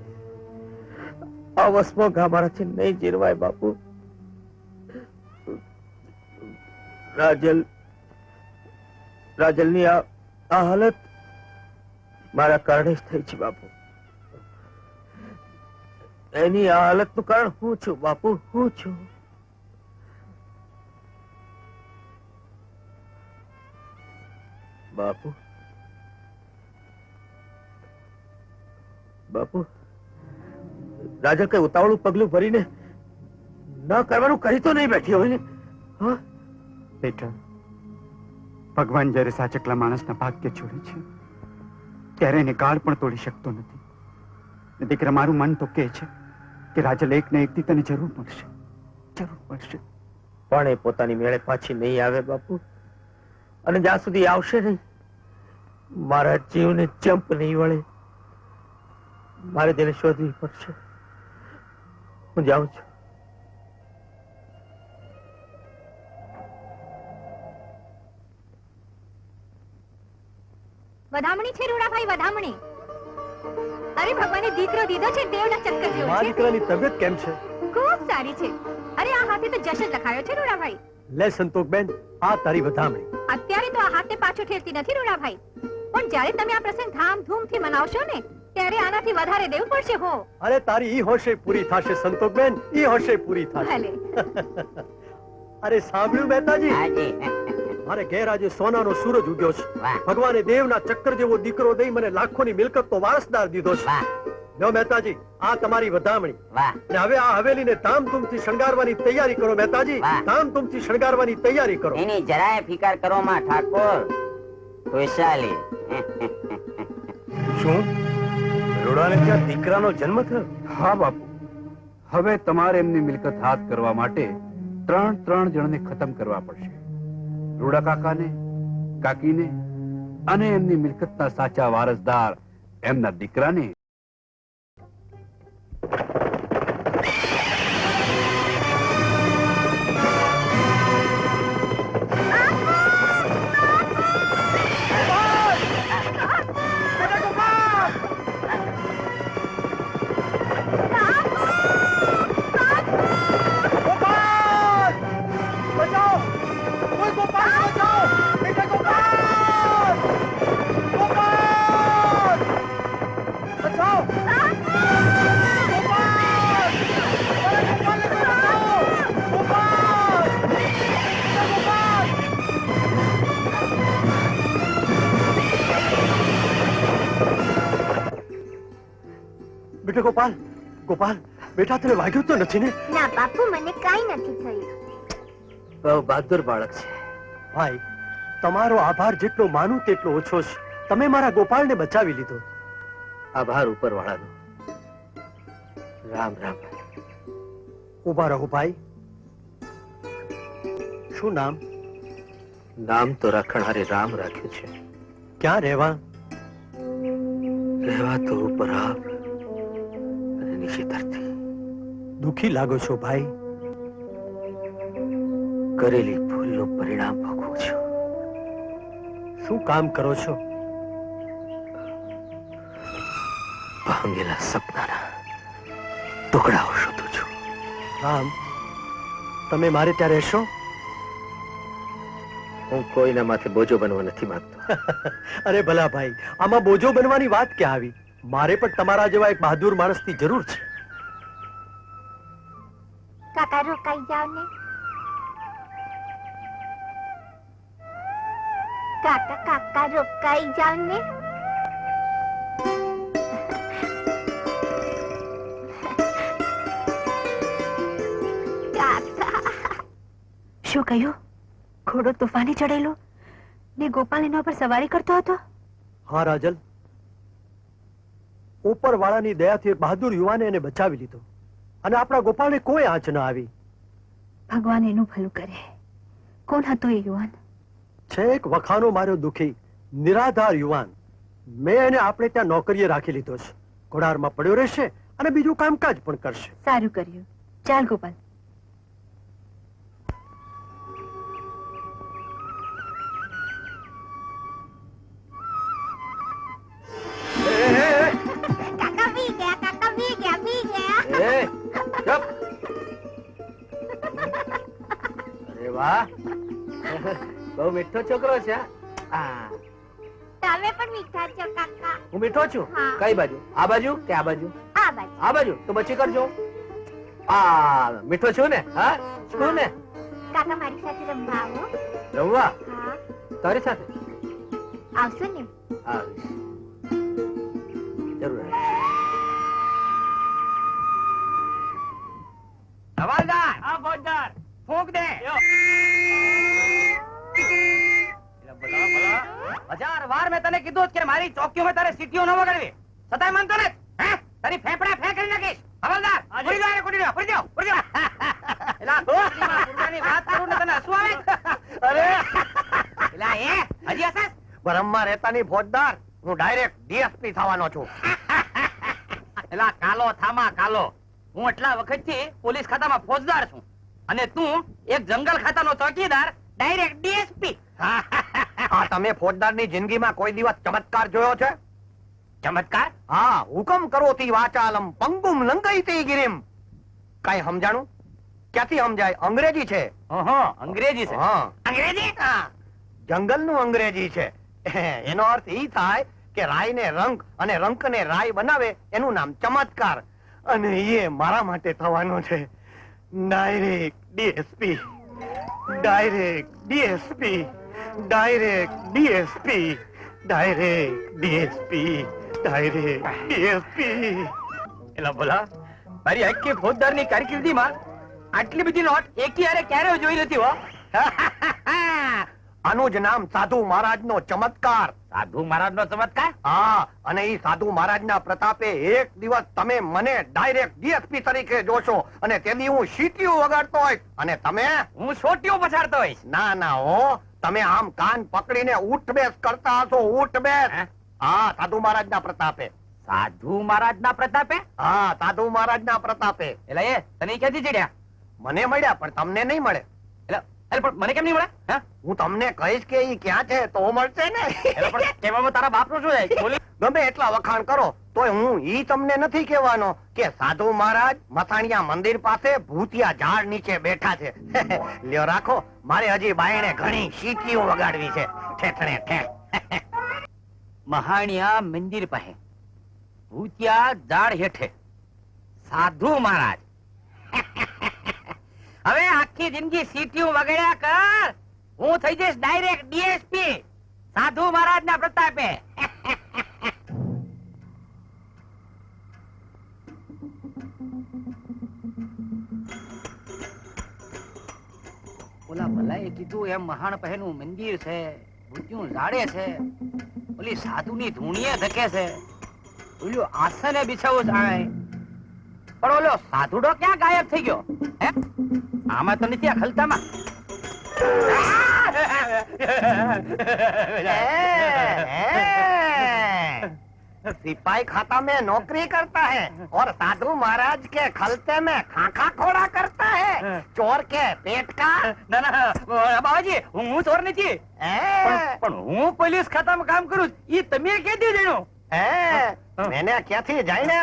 આ વસમો ઘા મારાથી નહીં ચીરવાય બાપુ. રાજલની આ હાલત મારા કારણે જ થઈ છે બાપુ. એની આ હાલતનું કારણ હું છું બાપુ, હું છું. બાપુ બાપુ, રાજલ કઈ ઉતાવળું પગલું ભરીને ન કરવાનું કરી તો નહીં બેઠી હોય ને? હા બેટા, ભગવાન જયારે સાચકલા માણસના ભાગ્ય છોડે છે ત્યારે એને કાળ પણ તોડી શકતો નથી. ને દીકરા, મારું મન તો કહે છે કે રાજલ એક ને એક દી તને જરૂર મળશે, જરૂર મળશે. પણ એ પોતાની મેળે પાછી નહીં આવે બાપુ, અને જ્યાં સુધી આવશે નહીં મારા જીવને ચંપ નહીં વળે. મારે તેને શોધવી પડશે. હું જાઉં છું. વધામણી છે રૂડાભાઈ, વધામણી. અરે ભગવાને દીકરો દીધો છે, દેવના ચક્કર જેવો છે. દીકરાની તબિયત કેમ છે? ખૂબ સારી છે. અરે આ હાથે તો જશ જ લખાયો છે રૂડાભાઈ. લે સંતોષબેન, આ તારી વધામણી. અત્યારે તો આ હાથે પાછો ઠેરતી નથી રૂડાભાઈ, પણ જ્યારે તમે આ પ્રસંગ ધામધૂમથી મનાવશો ને ત્યારે આનાથી વધારે દેવું પડશે. હો, અરે તારી ઈ હોશે પૂરી થશે સંતોષબેન, ઈ હોશે પૂરી થશે. ભલે. અરે સાંભળ્યું મહેતાજી? મારે ઘેર આજે સોનાનો સૂરજ ઉગ્યો છે. ભગવાને દેવના ચક્કર જેવો દીકરો દઈ મને લાખોની મિલકતનો વારસદાર દીધો છે. લ્યો મહેતાજી, આ તમારી વધામણી. ને હવે આ હવેલીને ધામધૂમથી શણગારવાની તૈયારી કરો મહેતાજી, ધામધૂમથી શણગારવાની તૈયારી કરો. એની જરાય ફિકર કરો માં ઠાકોર. ખુશાલી. શું રોડાને ત્યાં દીકરાનો જન્મ થયો? હા બાપુ, હવે તમારે એમની મિલકત હાથ કરવા માટે ત્રણ જણને ખતમ કરવા પડશે. રૂડા કાકાને, કાકીને અને એમની મિલકતના સાચા વારસદાર એમના દીકરાને. બેટા ગોપાલ, ગોપાલ બેટા, તને વાગ્યું તો નથી ને? ના બાપુ, મને કાઈ નથી થયું. બહુ બહાદુર બાળક છે. ભાઈ, તમારો આભાર જેટલો માનું તેટલો ઓછો છે. તમે મારા ગોપાલને બચાવી લીધો. આભાર ઉપરવાળાનો. રામ રામ. ઉભા રહો ભાઈ. શું નામ? નામ તો રખણારે રામ રાખ્યું છે. ક્યાં રહેવા? રહેવા તો ઉપર આપ અને નીચે ધરતી. દુખી લાગો છો ભાઈ? કરેલી ભૂલનું પરિણામ ભોગવું છું. શું કામ કરો છો? ભાંગેલા સપનાના ટુકડાઓ શોધું છું. રામ, તમે મારે ત્યાં રહેશો? હું કોઈના માથે બોજો બનવા નથી માંગતો. અરે ભલા ભાઈ, આમાં બોજો બનવાની વાત ક્યાં આવી? મારે પણ તમારા જેવા એક બહાદુર માણસની જરૂર છે. કાકા રોકાઈ જાવ ને. કાકા રોકાઈ જાવ ને. શું કહ્યું? ઘોડો તોફાની ચડેલો ને ગોપાલ એના પર સવારી કરતો હતો? હા રાજલ, ઉપરવાળાની દયાથી એક બહાદુર યુવાને એને બચાવી લીધો અને આપણા ગોપાલને કોઈ આંચ ન આવી. ભગવાન એનું ભલું કરે. કોણ હતો એ યુવાન? છેક વખાનો માર્યો દુખી નિરાધાર યુવાન. મેં એને આપણે ત્યાં નોકરીએ રાખી લીધો છે. ઘોડારમાં પડ્યો રહેશે અને બીજું કામકાજ પણ કરશે. સારું કર્યું. ચાલ ગોપાલ. કાકા પી ગયા. અરે વાહ, બહુ મીઠો છોકરો છે. તમે પણ મીઠા છો કાકા. હું મીઠો છું? હા. કઈ બાજુ? આ બાજુ કે આ બાજુ? આ બાજુ. આ બાજુ તો બચી કરજો. મીઠો છું ને? હા, છું ને? કાકા મારી સાથે રમવા આવો. રમવા? હા, તારી સાથે આવશો ને? આવીશ. જરૂર. હવાલદાર, હા ફોજદાર, ફૂંક દે. 1000 વાર મેં તને કીધું કે મારી ચોકીઓમાં તારે સીટીઓ ન વગાડવી, છતાંય માનતો ને. તારી ફેફડા ફેંક કરી નાખીશ. હવાલદાર, પૂરી દો, પૂરી દો, પૂરી દો, પૂરી દો. એલા પૂરીની વાત કરું ને તને હસવું આવે? અરે એલા એ હજી હસસ? બ્રહ્મા રહેતાની ફોજદાર, હું ડાયરેક્ટ ડીએસપી થવાનો છું. એલા કાલો થામા કાલો, હું એટલા વખતથી પોલીસ ખાતામાં ફોજદાર છું અને તું એક જંગલ ખાતાનો ચોકીદાર, ડાયરેક્ટ ડીએસપી. તમે ફોજદારની જિંદગીમાં કોઈ દિવસ ચમત્કાર જોયો છે? ચમત્કાર? હા, હુકમ કરોતી વાચાલમ પંગુમ લંઘયતે ગિરિમ. કઈ સમજાણું? ક્યાંથી સમજાય? અંગ્રેજી છે. અંગ્રેજી છે? હા, અંગ્રેજી? જંગલનું અંગ્રેજી છે. એનો અર્થ ઈ થાય કે રાયને રંક અને રંકને રાય બનાવે એનું નામ ચમત્કાર. અને એ મારા માટે થવાનો છે. Direct DSP, direct DSP, direct DSP, direct DSP, direct DSP. એલા બોલા, મારી આખી ફોજદારની કારકિર્દીમાં આટલી બધી નોટ એકી હારે ક્યારે જોઈ નથી હો. આનું જ નામ સાધુ મહારાજનો ચમત્કાર. સાધુ મહારાજનો ચમત્કાર? હા, અને ઈ સાધુ મહારાજના પ્રતાપે એક દિવસ તમે મને ડાયરેક્ટ ડીએસપી તરીકે જોશો અને તેથી હું સીટીઓ વગાડતો હોઈશ અને તમે હું સોટીઓ પછાડતો હોઈશ. ના ના હો, તમે આમ કાન પકડીને ઉઠ બેસ કરતા હશો. ઉઠ બેસ. હા, સાધુ મહારાજના પ્રતાપે. સાધુ મહારાજના પ્રતાપે? હા, સાધુ મહારાજના પ્રતાપે. એટલે એ તને ક્યાંથી ચડ્યા? મને મળ્યા પણ તમને નહીં મળે. એટલે પણ મને કેમ નહીં મળે? હું તમને કહીશ કે ઈ ક્યાં છે તો મળશે ને. એટલે પણ કહેવામાં તારા બાપનું શું છે? બોલી. ગમે એટલા વખાણ કરો તોય હું ઈ તમને નથી કહેવાનો કે સાધુ મહારાજ મથાણિયા મંદિર પાસે ભૂતિયા ઝાડ નીચે બેઠા છે. લ્યો રાખો, મારે હજી બાયણે ઘણી સીટીઓ વગાડવી છે. ઠેઠણે ઠેઠ. મહાણિયા મંદિર પાસે ભૂતિયા ઝાડ હેઠે સાધુ મહારાજ. હવે આખી જિંદગી સીટીઓ વગાડ્યા કર, હું થઈ જઈશ ડાયરેક્ટ ડીએસપી સાધુ મહારાજના પ્રતાપે. ઓલા ભલાએ કીધું એમ મહાણ પહેનું મંદિર છે, ભૂતિયું ઝાડે છે, ઓલી સાધુની ધૂણીએ ધકે છે, ઓલું આસને બિછાવું જાય. પણ ઓલો સાધુડો ક્યાં ગાયબ થઈ ગયો? હે, આમાં તો નથી આ ખલતામાં. सिपाही खाता में नौकरी करता है और साधु महाराज के खलते में खाखा खोड़ा करता है. चोर के पेट का. ના ના બાબાજી, હું ચોર નથી, પણ હું પોલીસ ખાતામાં કામ કરું. ઈ તમે કેદી જાણ્યું? मैंने क्या थी जाने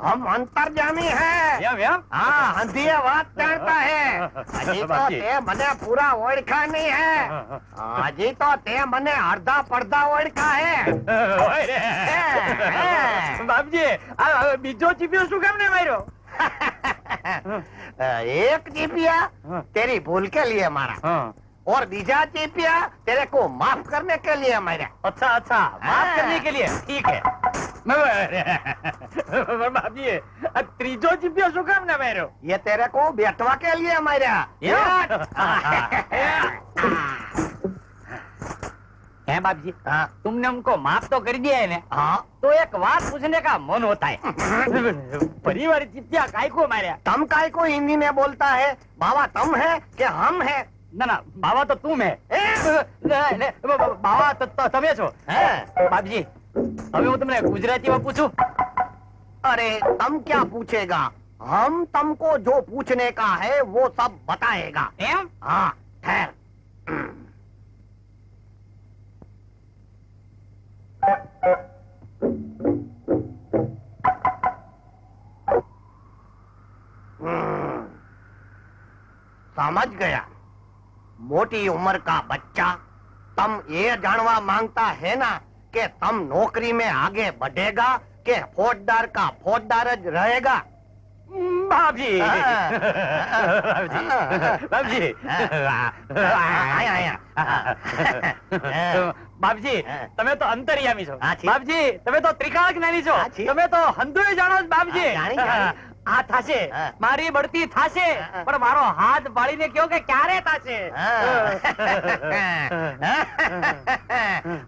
हम अंतर्जामी है. એમ એમ? हाँ, हंधिया बात जानता है. हजी तो ते मने पूरा ओळखा नहीं है. हजी तो ते मने अर्धा પડધા ઓળખા है. બાપજી, આ બીજો ચીપિયો શું કામ ને માર્યો? एक चीपिया तेरी भूल के लिए मारा और बीजा चीपिया तेरे को माफ करने के लिए मारा. अच्छा अच्छा, माफ करने के लिए. ठीक है. બાપજી આ ત્રીજો ચીપિયો શું કામ ના માર્યો? ये तेरे को बैठवा के लिए मारा है बाप जी, हाँ। तुमने उनको माफ तो कर दिया है ना? हाँ तो एक बात पूछने का मन होता है, परिवार चित्तिया काय को मारा? तम काय को हिंदी में बोलता है? बाबा तम है कि हम है? ना ना, बाबा तो तुम है. बाबा तो તમે છો. બાપજી, હવે હું તમને ગુજરાતીમાં પૂછું. अरे तम क्या पूछेगा, हम तुमको जो पूछने का है वो सब बताएगा. એમ? हाँ ठहर. समझ गया. मोटी उम्र का बच्चा, तुम ये जानवा मांगता है ना कि तुम नौकरी में आगे बढ़ेगा कि फौजदार का फौजदार ज रहेगा. બાપજી, બાપજી, બાપજી, તમે તો અંતર્યામી છો. બાપજી, તમે તો ત્રિકાળ જ્ઞાની છો. તમે તો હંધુય જાણો છો બાપજી. આ થાશે, મારી બઢતી થાશે, પણ મારો હાથ પાડીને કહો કે ક્યારે થાશે.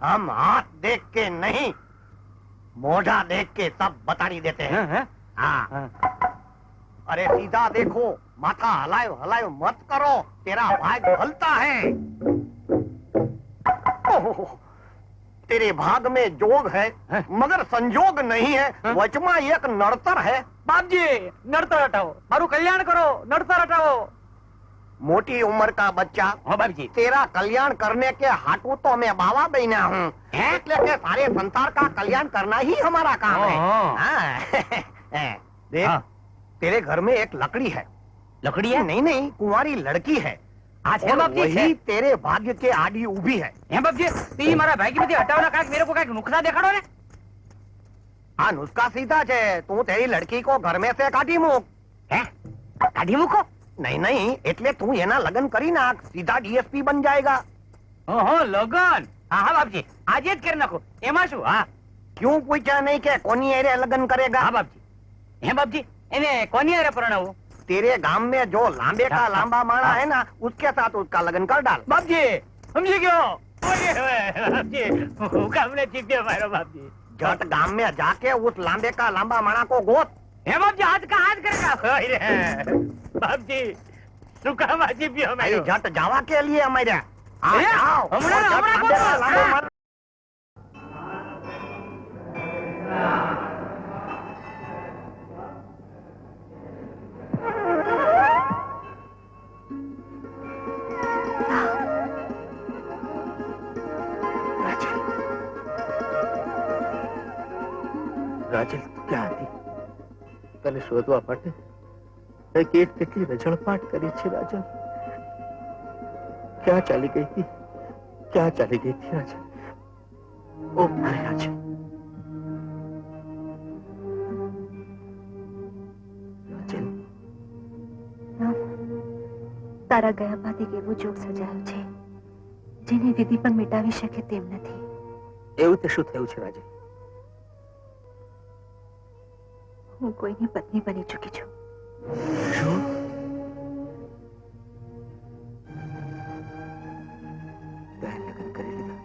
हम हाथ देख के नहीं, मोढ़ा देख के सब बता देते हैं. हाँ. अरे सीधा देखो, माथा हलायो हलायो मत करो, तेरा भाग हलता है. ओह, तेरे भाग में जोग है मगर संजोग नहीं है. वचमा एक नड़तर है. બાપજી, નડતર હટાવો, મારું કલ્યાણ કરો, નડતર હટાવો. मोटी उम्र का बच्चा, હા બાપજી. तेरा कल्याण करने के हाथों तो मैं बाबा बना हूँ. એટલે કે सारे संसार का कल्याण करना ही हमारा काम है. हाँ. देख, तेरे घर में एक लकड़ी है. લકડી હે? नहीं नहीं, कुंवारी लड़की है. આ છે और બાપજી, वही तेरे भाग्य के आड़ी उभी है. હે બાપજી, તી મારા ભાગ્યમાંથી હટાવના કાંઈક મેરે કો કાંઈક નુકસા દેખાડો ને. हाँ, नुस्खा सीधा है. तू तेरी लड़की को घर में से काटी मूक. હે? કાઢી મૂકો? नहीं नहीं, એટલે तू એના લગન કરી નાખ, सीधा डीएसपी बन जाएगा. ઓહો, લગન. હા હા બાપજી, આજે જ કરી નાખો. એમાં શું? હા क्यों पूछा नहीं कि कोनी एरे लगन करेगा? હા બાપજી. હે બાપજી, એને કોની હારે પરણાવવું? तेरे गांव में जो लांबे का लांबा माड़ा है ना, उसके साथ उसका लगन कर डाल. બાપજી, સમજી ગયો. ઓય ઓય બાપજી, હું કામને ચીપ્યો મારો બાપજી. झट गांव में जाके उस लांबे का लांबा माड़ा को गोत. હે બાપજી, હાથ કા હાથ કરેગા. ઓય રે બાપજી, શું કામ ચીપ્યો भाई મારો? झट जावा के लिए हमारे. आ ए, जाओ. हमारा- और झट हमारा लांबे का बोलो। लांबा माड़ा- રાજલ, તું ક્યાં હતી? તને શોધવા માટે મેં કેટલી રજળપાટ કરી છે રાજલ. ક્યાં ચાલી ગઈ હતી? ક્યાં ચાલી ગઈ હતી રાજલ? ઓ મારી રાજલ. રાજલ, તારા ગયા બાદ એક એવો જોગ સજાયો છે જેને વિધિ પણ મિટાવી શકે તેમ નથી. એવું તે શું થયું છે રાજલ? હું કોઈની પત્ની બની ચૂકી છું. શું? તે લગ્ન કરી લીધા?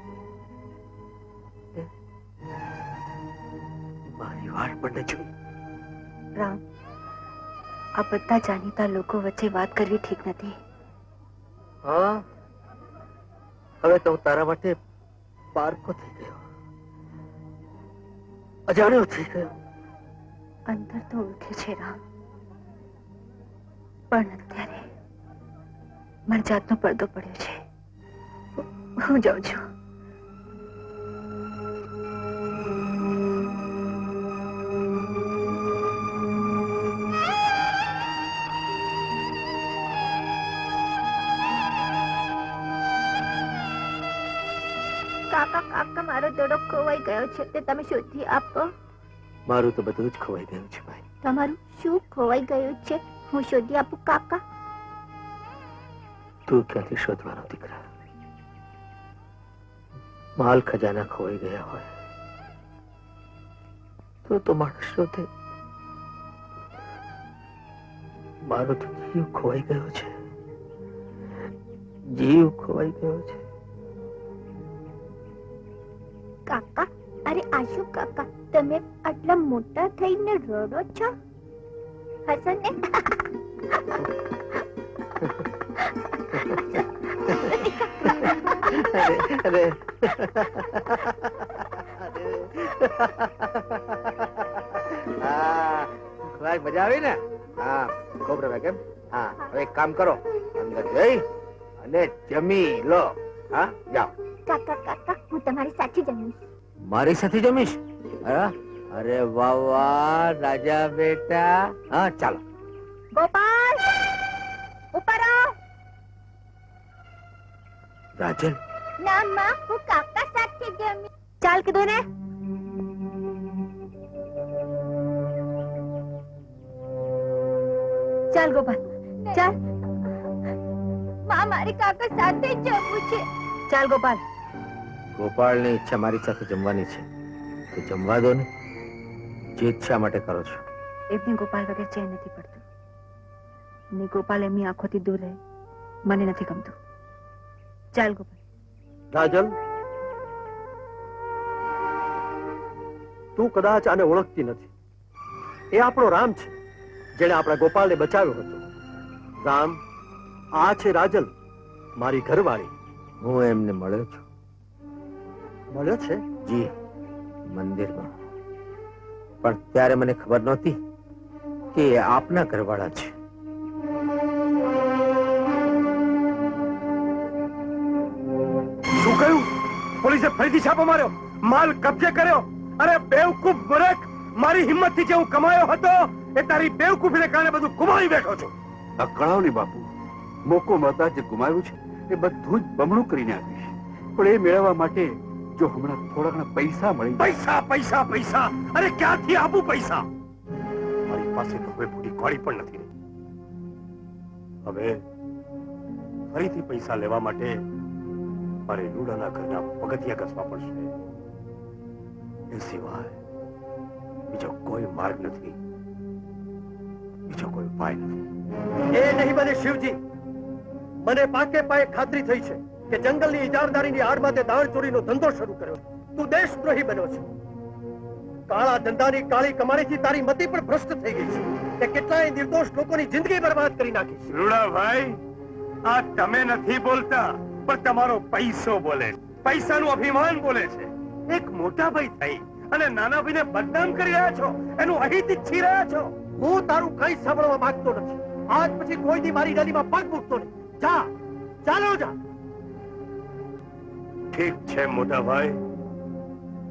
મારી વાટ પણ ન જોઈ. રામ, આ બધા જાણીતા લોકો વચ્ચે વાત કરવી ઠીક નથી. હા, હવે તો હું તારા માટે પારકો થઈ ગયો, અજાણ્યો થઈ ગયો. અંતર તો ઓળખે છે રામ, પણ અત્યારે મારી જાતનો પડદો પડ્યો છે. હું જાઉં છું. કાકા કાકા, મારો દડો ખોવાઈ ગયો છે, તે તમે શોધી આપો. મારું તો બધું જ ખોવાઈ ગયું છે ભાઈ. તમારું શું ખોવાઈ ગયું છે? હું શોધી આપું કાકા. તું ક્યાંથી શોધવાનો દીકરા? માલ ખજાના ખોવાઈ ગયા હોય મારો તો માણસ નો થયો, મારો તો જીવ ખોવાઈ ગયો છે, જીવ ખોવાઈ ગયો છે. કાકા, અરે આશુ કાકા, તમે આટલા મોટા થઈને રડો છો? હસો ને? અરે મજા આવી ને? હા, ખૂબ રમે કેમ? હા, હવે એક કામ કરો, અંદર જઈ અને જમી લો. હા, જાઓ. કાકા કાકા, હું તમારી સાથે જમીશ. મારી સાથે જમીશ? અરે વાહ વાહ રાજા બેટા. હા, ચાલો. ગોપાલ, ઉપર આવ. રાજન, ના માં, હું કાકા સાથે જમીશ. ચાલ કીધું ને. ચાલ ગોપાલ, ચાલ. માં, મારી કાકા સાથે જમવું છે. ચાલ ગોપાલ. ગોપાળની ઈચ્છા મારી સાથે જમવાની છે તો જમવા દો ને. જીત શા માટે કરો છો? એમને ગોપાલ વગર ચેન નથી પડતું ને ગોપાલ એમની આંખોથી દૂર રહે મને નથી ગમતું. ચાલ ગોપાલ. રાજલ, તું કદાચ આને ઓળખતી નથી. એ આપણો રામ છે, જેણે આપણા ગોપાલને બચાવ્યો હતો. રામ, આ છે રાજલ, મારી ઘરવાળી. હું એમને મળ્યો છું. મળ્યો છે? જી, મંદિરમાં. પણ ત્યારે મને ખબર નહોતી કે એ આપના ઘરવાળા છે. શું કહ્યું? પોલીસે ફરીથી છાપો માર્યો, માલ કબજે કર્યો. અરે બેવકૂફ મૂર્ખ, મારી હિંમતથી જે હું કમાયો હતો એ તારી બેવકૂફીને કારણે બધું ગુમાવી બેઠો છું. અકળાવ નહીં બાપુ, મોકો મળતા જે ગુમાવ્યું છે એ બધું જ બમણું કરીને આપીશ. પણ એ મેળવવા માટે જો હમણાં થોડા ઘણા પૈસા મળી જાય. પૈસા પૈસા પૈસા, અરે ક્યાંથી આપું પૈસા? મારી પાસે તો હવે પૂરી કોડી પણ નથી રહી. હવે ફરીથી પૈસા લેવા માટે મારે લુડાના ઘરના પગથિયા ઘસવા પડશે. એ સિવાય બીજો કોઈ માર્ગ નથી, બીજો કોઈ ઉપાય નથી. એ નહીં બને શિવજી. મને પાકે પાયે ખાતરી થઈ છે કે જંગલની ઇજારદારીની આડમાં તે દાણ ચોરીનો ધંધો શરૂ કર્યો. તું દેશદ્રોહી બન્યો છે. કાળા ધંધાની કાળી કમાણીથી તારી મતિ પણ ભ્રષ્ટ થઈ ગઈ છે. તે કેટલાય નિર્દોષ લોકોની જિંદગી બરબાદ કરી નાખી છે. રૂડાભાઈ, આ તમે નથી બોલતા, પણ તમારો પૈસો બોલે છે. પૈસાનું અભિમાન બોલે છે. એક મોટા ભાઈ થઈ અને નાના ભાઈને બદનામ કરી રહ્યા છો, એનું અહિત ઈચ્છી રહ્યા છો. હું તારું કઈ સાંભળવા માંગતો નથી. આજ પછી કોઈ દી મારી ગલીમાં પગ મૂકતો નહીં. જા, ચાલો જા. ઠીક છે મોટા ભાઈ,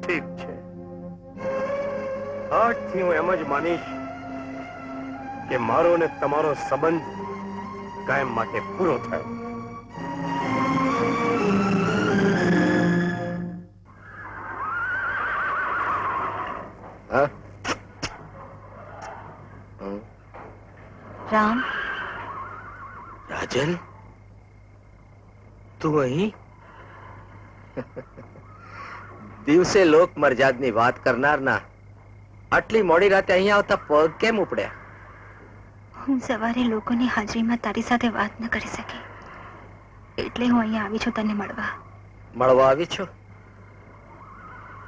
ઠીક છે. આજથી હું એમ જ માનીશ કે મારો ને તમારો સંબંધ કાયમ માટે પૂરો થયો. રામ, રાજલ, તું અહીં? દિવસે લોક મર્યાદની વાત કરનારના આટલી મોડી રાતે અહીં આવતા પગ કેમ ઉપડ્યા? હું સવારે લોકોની હાજરીમાં તારી સાથે વાત ન કરી શકી એટલે હું અહીંયા આવી છું તને મળવા. મળવા આવી છો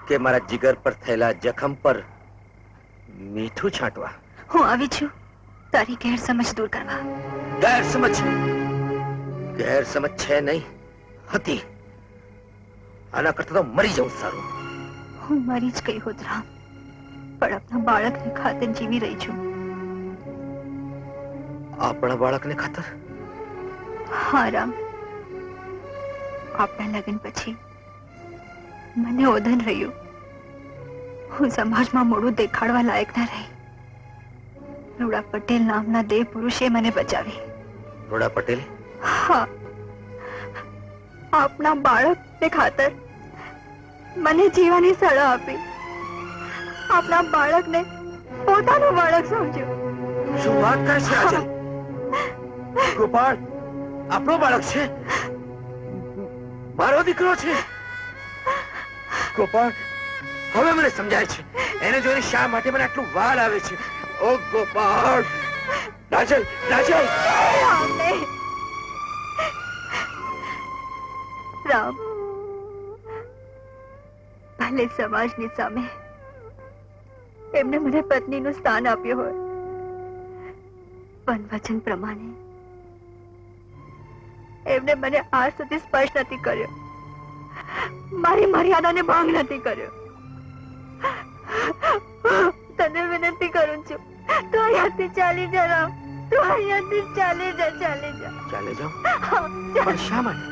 કે મારા જીગર પર થયેલા જખમ પર મીઠું છાંટવા? હું આવી છું તારી ગેરસમજ દૂર કરવા. ગેરસમજ? ગેરસમજ છે નહીં, હતી. આના કરતા તો મરી જવું સારું. હું મરી જ ગઈ હોત રામ, પણ આપણા બાળકને ખાતર જીવી રહી છું. આપણા બાળકને ખાતર? હા રામ, આપણા લગ્ન પછી મને ઓધન રહ્યું. હું સમાજમાં મોડું દેખાડવા લાયક ના રહી. રૂડા પટેલ નામના દેવ પુરુષે મને બચાવી. રૂડા પટેલ? હા, આપના બાળકને ખાતર મને જીવાની સલાહ આપી. આપના બાળકને પોતાનું બાળક સમજ્યું. શું વાત કરે છે રાજલ? ગોપાળ આપણો બાળક છે, મારો દીકરો છે. ગોપાળ, હવે મને સમજાય છે એને જોઈને શા માટે મને આટલું વાલ આવે છે. ઓ ગોપાલ, રાજલ, રાજલ. રામ નહીં. રામ, ભલે સમાજની સામે એમને મને પત્નીનું સ્થાન આપ્યું હોય, પણ વચન પ્રમાણે એમને મને આજ સુધી સ્પર્શ નથી કર્યો, મારી મર્યાદાને ભંગ નથી કર્યો. તને વિનંતી કરું છું, તું અહીંયાથી ચાલી જા રામ, તું અહીંયાથી ચાલી જા, ચાલી જા. ચાલે જાઓ. હા, પણ શા માટે?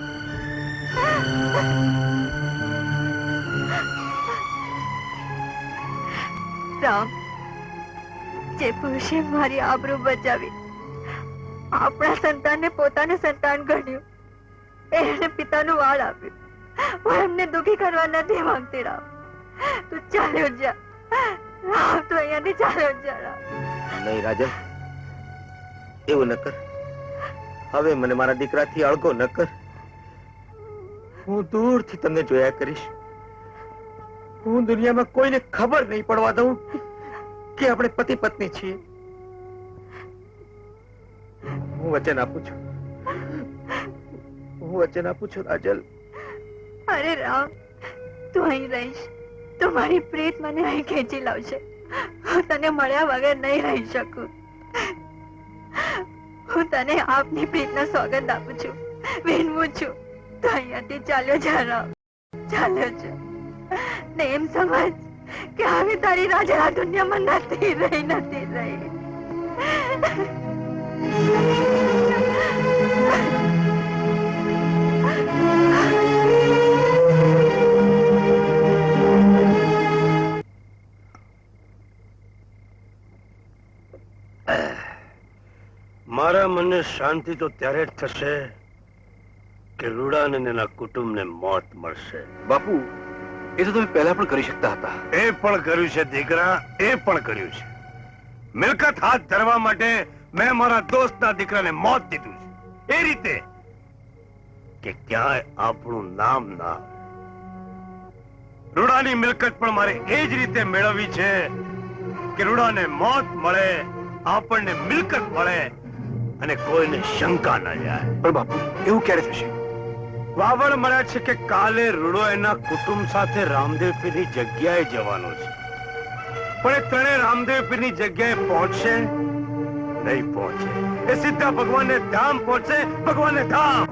રામ, જે પુરુષે મારી આબરૂ બચાવી આપણા સંતાનને પોતાનું સંતાન ગણ્યું, એને પિતાનું વાળ આપ્યું. હું એમને દુઃખી કરવા નથી માંગતી રામ. તું ચાલ્યો જા રામ, તું અહીંયાથી ચાલ્યો જા રામ. નહીં રાજલ, એવું ન કર. હવે મને મારા દીકરાથી અળગો ન કર. હું દૂરથી તમને જોયા કરીશ. હું દુનિયામાં કોઈને ખબર નહીં પડવા દઉં કે આપણે પતિ પત્ની છીએ. હું વચન આપું છું, હું વચન આપું છું રાજલ. અરે રામ, તું અહીં રહીશ તો મારી પ્રીત મને અહીં ખેંચી લાવશે. હું તને મળ્યા વગર નહીં રહી શકું. હું તને આપની પ્રીતના સોગંદ આપું છું, વિનવું છું. તો અહીંયાથી ચાલ્યો જા રામ, ચાલ્યો જા. ને એમ સમજ કે હવે તારી રાજે આ દુનિયામાં નથી રહી, નથી રહી. મારા મને શાંતિ તો ત્યારે જ થશે કે રૂડાને અને એના કુટુંબને મોત મળશે. બાપુ, એ તો તમે પહેલા પણ કરી શકતા હતા. એ પણ કર્યું છે દીકરા, એ પણ કર્યું છે. મિલકત હાથ ધરવા માટે મેં મારા દોસ્તના દીકરાને મોત દીધું છે, એ રીતે કે ક્યાંય આપણું નામ ના આવે. રૂડાની મિલકત પણ મારે એ જ રીતે મેળવવી છે કે રૂડાને મોત મળે, આપણને મિલકત મળે અને કોઈને શંકા ન જાય. પણ બાપુ, એવું ક્યારે થશે? વાવડ મળ્યા છે કે કાલે રૂડો એના કુટુંબ સાથે રામદેવ પીરની જગ્યાએ જવાનો છે, પણ એ ત્રણે રામદેવ પીરની જગ્યાએ પહોંચશે નહીં પહોંચે. એ સીધા ભગવાનને ધામ પહોંચે, ભગવાનને ધામ.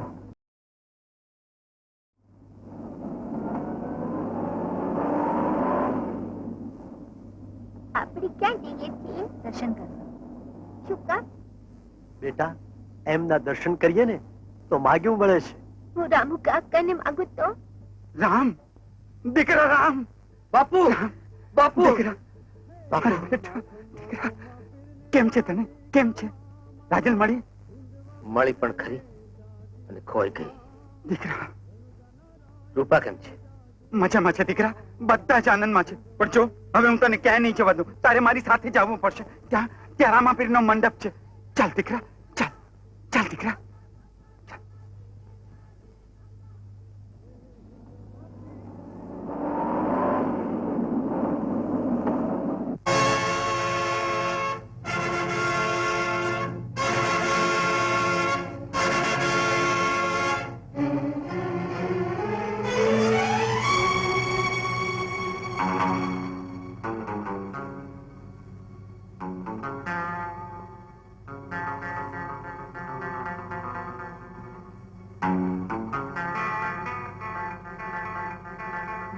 આપણે ક્યાં જઈએ છીએ? દર્શન કરો. શું કામ? બેટા, એમના દર્શન કરીએ ને તો માગ્યું મળે છે. હું રામુ કાકાને માગું તો? રામ, દીકરા રામ. બાપુ, બાપુ, દીકરા, બાપુ, બેટા, દીકરા. કેમ છે તને? કેમ છે? રાજલ મળી? મળી પણ ખરી અને ખોઈ ગઈ. દીકરા, રૂપા કેમ છે? મજામાં છે દીકરા, બધા જ આનંદમાં છે. પણ જો હવે હું તને ક્યાંય નહીં જવા દઉં. તારે મારી સાથે જ આવવું પડશે. ત્યાં ત્યાં રામાપીરનો મંડપ છે. ચાલ દીકરા, ચાલ, ચાલ દીકરા.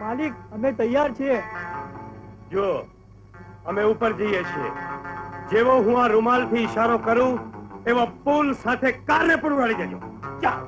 માલિક, અમે તૈયાર છીએ. જો અમે ઉપર જઈએ છીએ. જેવો હું આ રૂમાલથી ઈશારો કરું એવો પુલ સાથે કારને પણ ઉડાડી દેજો. ચાલ.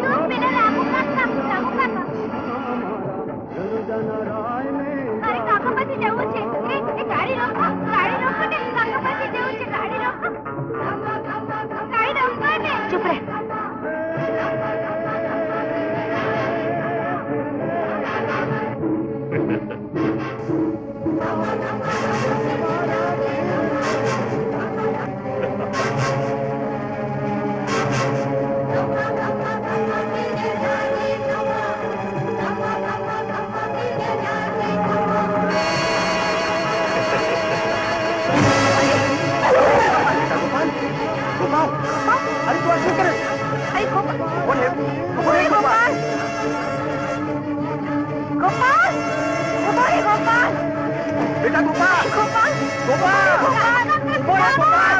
જો પેલા રામુ કાકા. અરે તું આ શું કરે છે? અરે ગોપાલ બોલ એમ. બોલ એમ, ગોપાલ. ગોપાલ ગોપાલ ગોપાલ બેટા ગોપાલ. ગોપાલ ગોપાલ. બોલ એમ, ગોપાલ.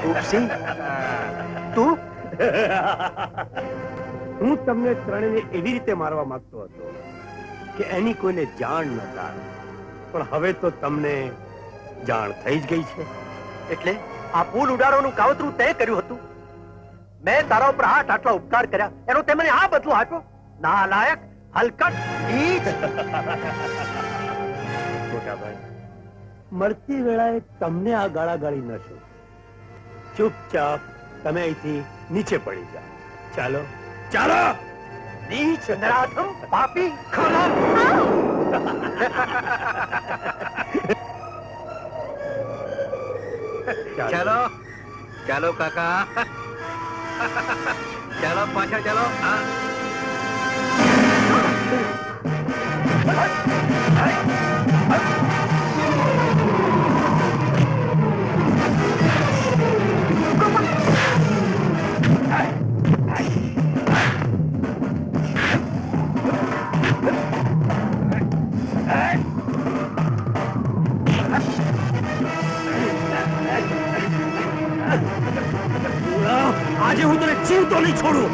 રૂપસિંહ, તું? હું તમને ત્રણેયને એવી રીતે મારવા માંગતો હતો કે એની કોઈને જાણ ન થાય, પણ હવે તો તમને જાણ થઈ જ ગઈ છે. એટલે આ પુલ ઉડાડવાનું કાવતરું તે કર્યું હતું? મેં તારા ઉપર આટલા ઉપકાર કર્યા, એનો તે મને આ બદલો આપ્યો? નાલાયક, હલકટ, નીચ. મોટાભાઈ, મળતી વેળાએ તમને આ ગાળાગાળી ન છો. ચૂપચાપ તમે અહીંથી નીચે પડી જાઓ. ચાલો ચાલો. નીચ, નરાધમ, પાપી, ખરાબ. ચાલો ચાલો કાકા, ચાલો પાછા ચાલો. આજે હું તને જીવતો નહીં છોડું.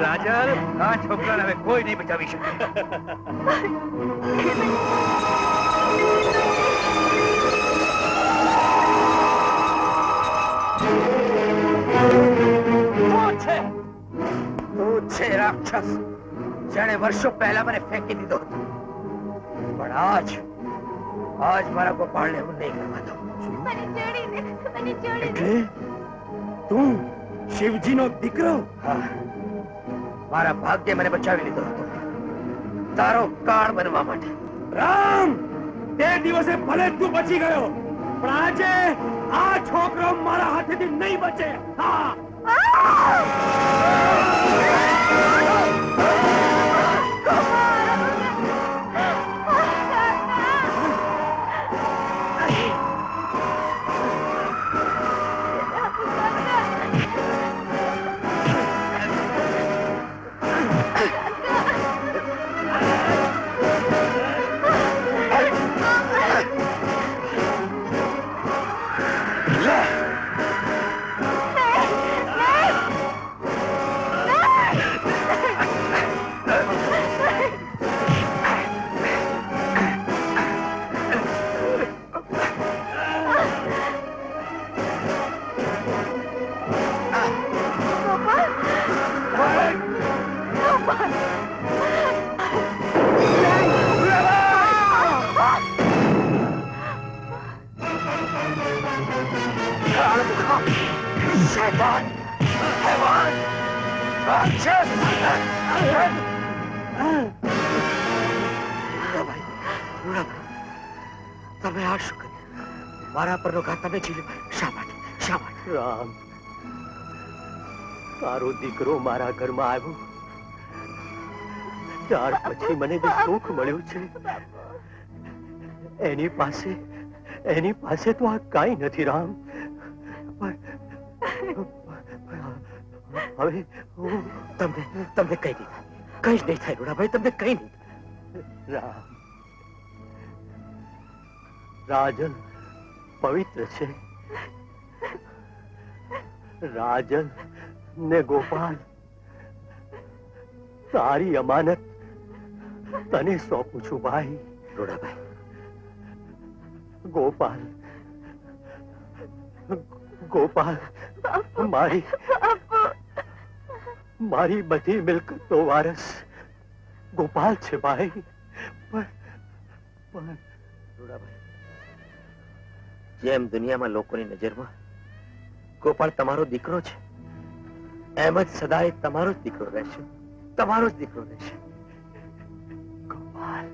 રાજલ, આ છોકરાને હવે કોઈ નહીં બચાવી શકે. તું છે રાક્ષસ, જેણે વર્ષો પહેલા મને ફેંકી દીધો હતો, પણ આજ મારા ગોપાળને હું નહીં કરવા દઉં. એટલે તું શિવજીનો દીકરો? હા, મારા ભાગ્યે મને બચાવી લીધો હતો તારો કાળ બનવા માટે. રામ, તે દિવસે ભલે તું બચી ગયો, પણ આજે આ છોકરો મારા હાથેથી નહીં બચે. હા. તમે આ શું કર્યું? મારા પરનો ઘાત તમે ઝીલ્યો. શા માટે? શા માટે? રામ, તારો દીકરો મારા ઘરમાં આવ્યો ત્યાર પછી મને જે સુખ મળ્યું છે એની પાસે તો આ કાંઈ નથી રામ. હવે હું તમને કઈ નહીં થાય, કઈ જ નહીં થાય રૂડાભાઈ, તમને કઈ નહીં થાય. રામ, રાજન પવિત્ર છે. રાજન ને ગોપાલ, તારી અમાનત તને સોંપું છું ભાઈ. રૂડાભાઈ, ગોપાલ મારી બધી મિલકતનો વારસ ગોપાલ છે ભાઈ. પણ રૂડાભાઈ, જેમ દુનિયામાં લોકોની નજરમાં ગોપાલ તમારો દીકરો છે, એમ જ સદાય તમારો જ દીકરો રહેશે, તમારો જ દીકરો રહેશે. ગોપાલ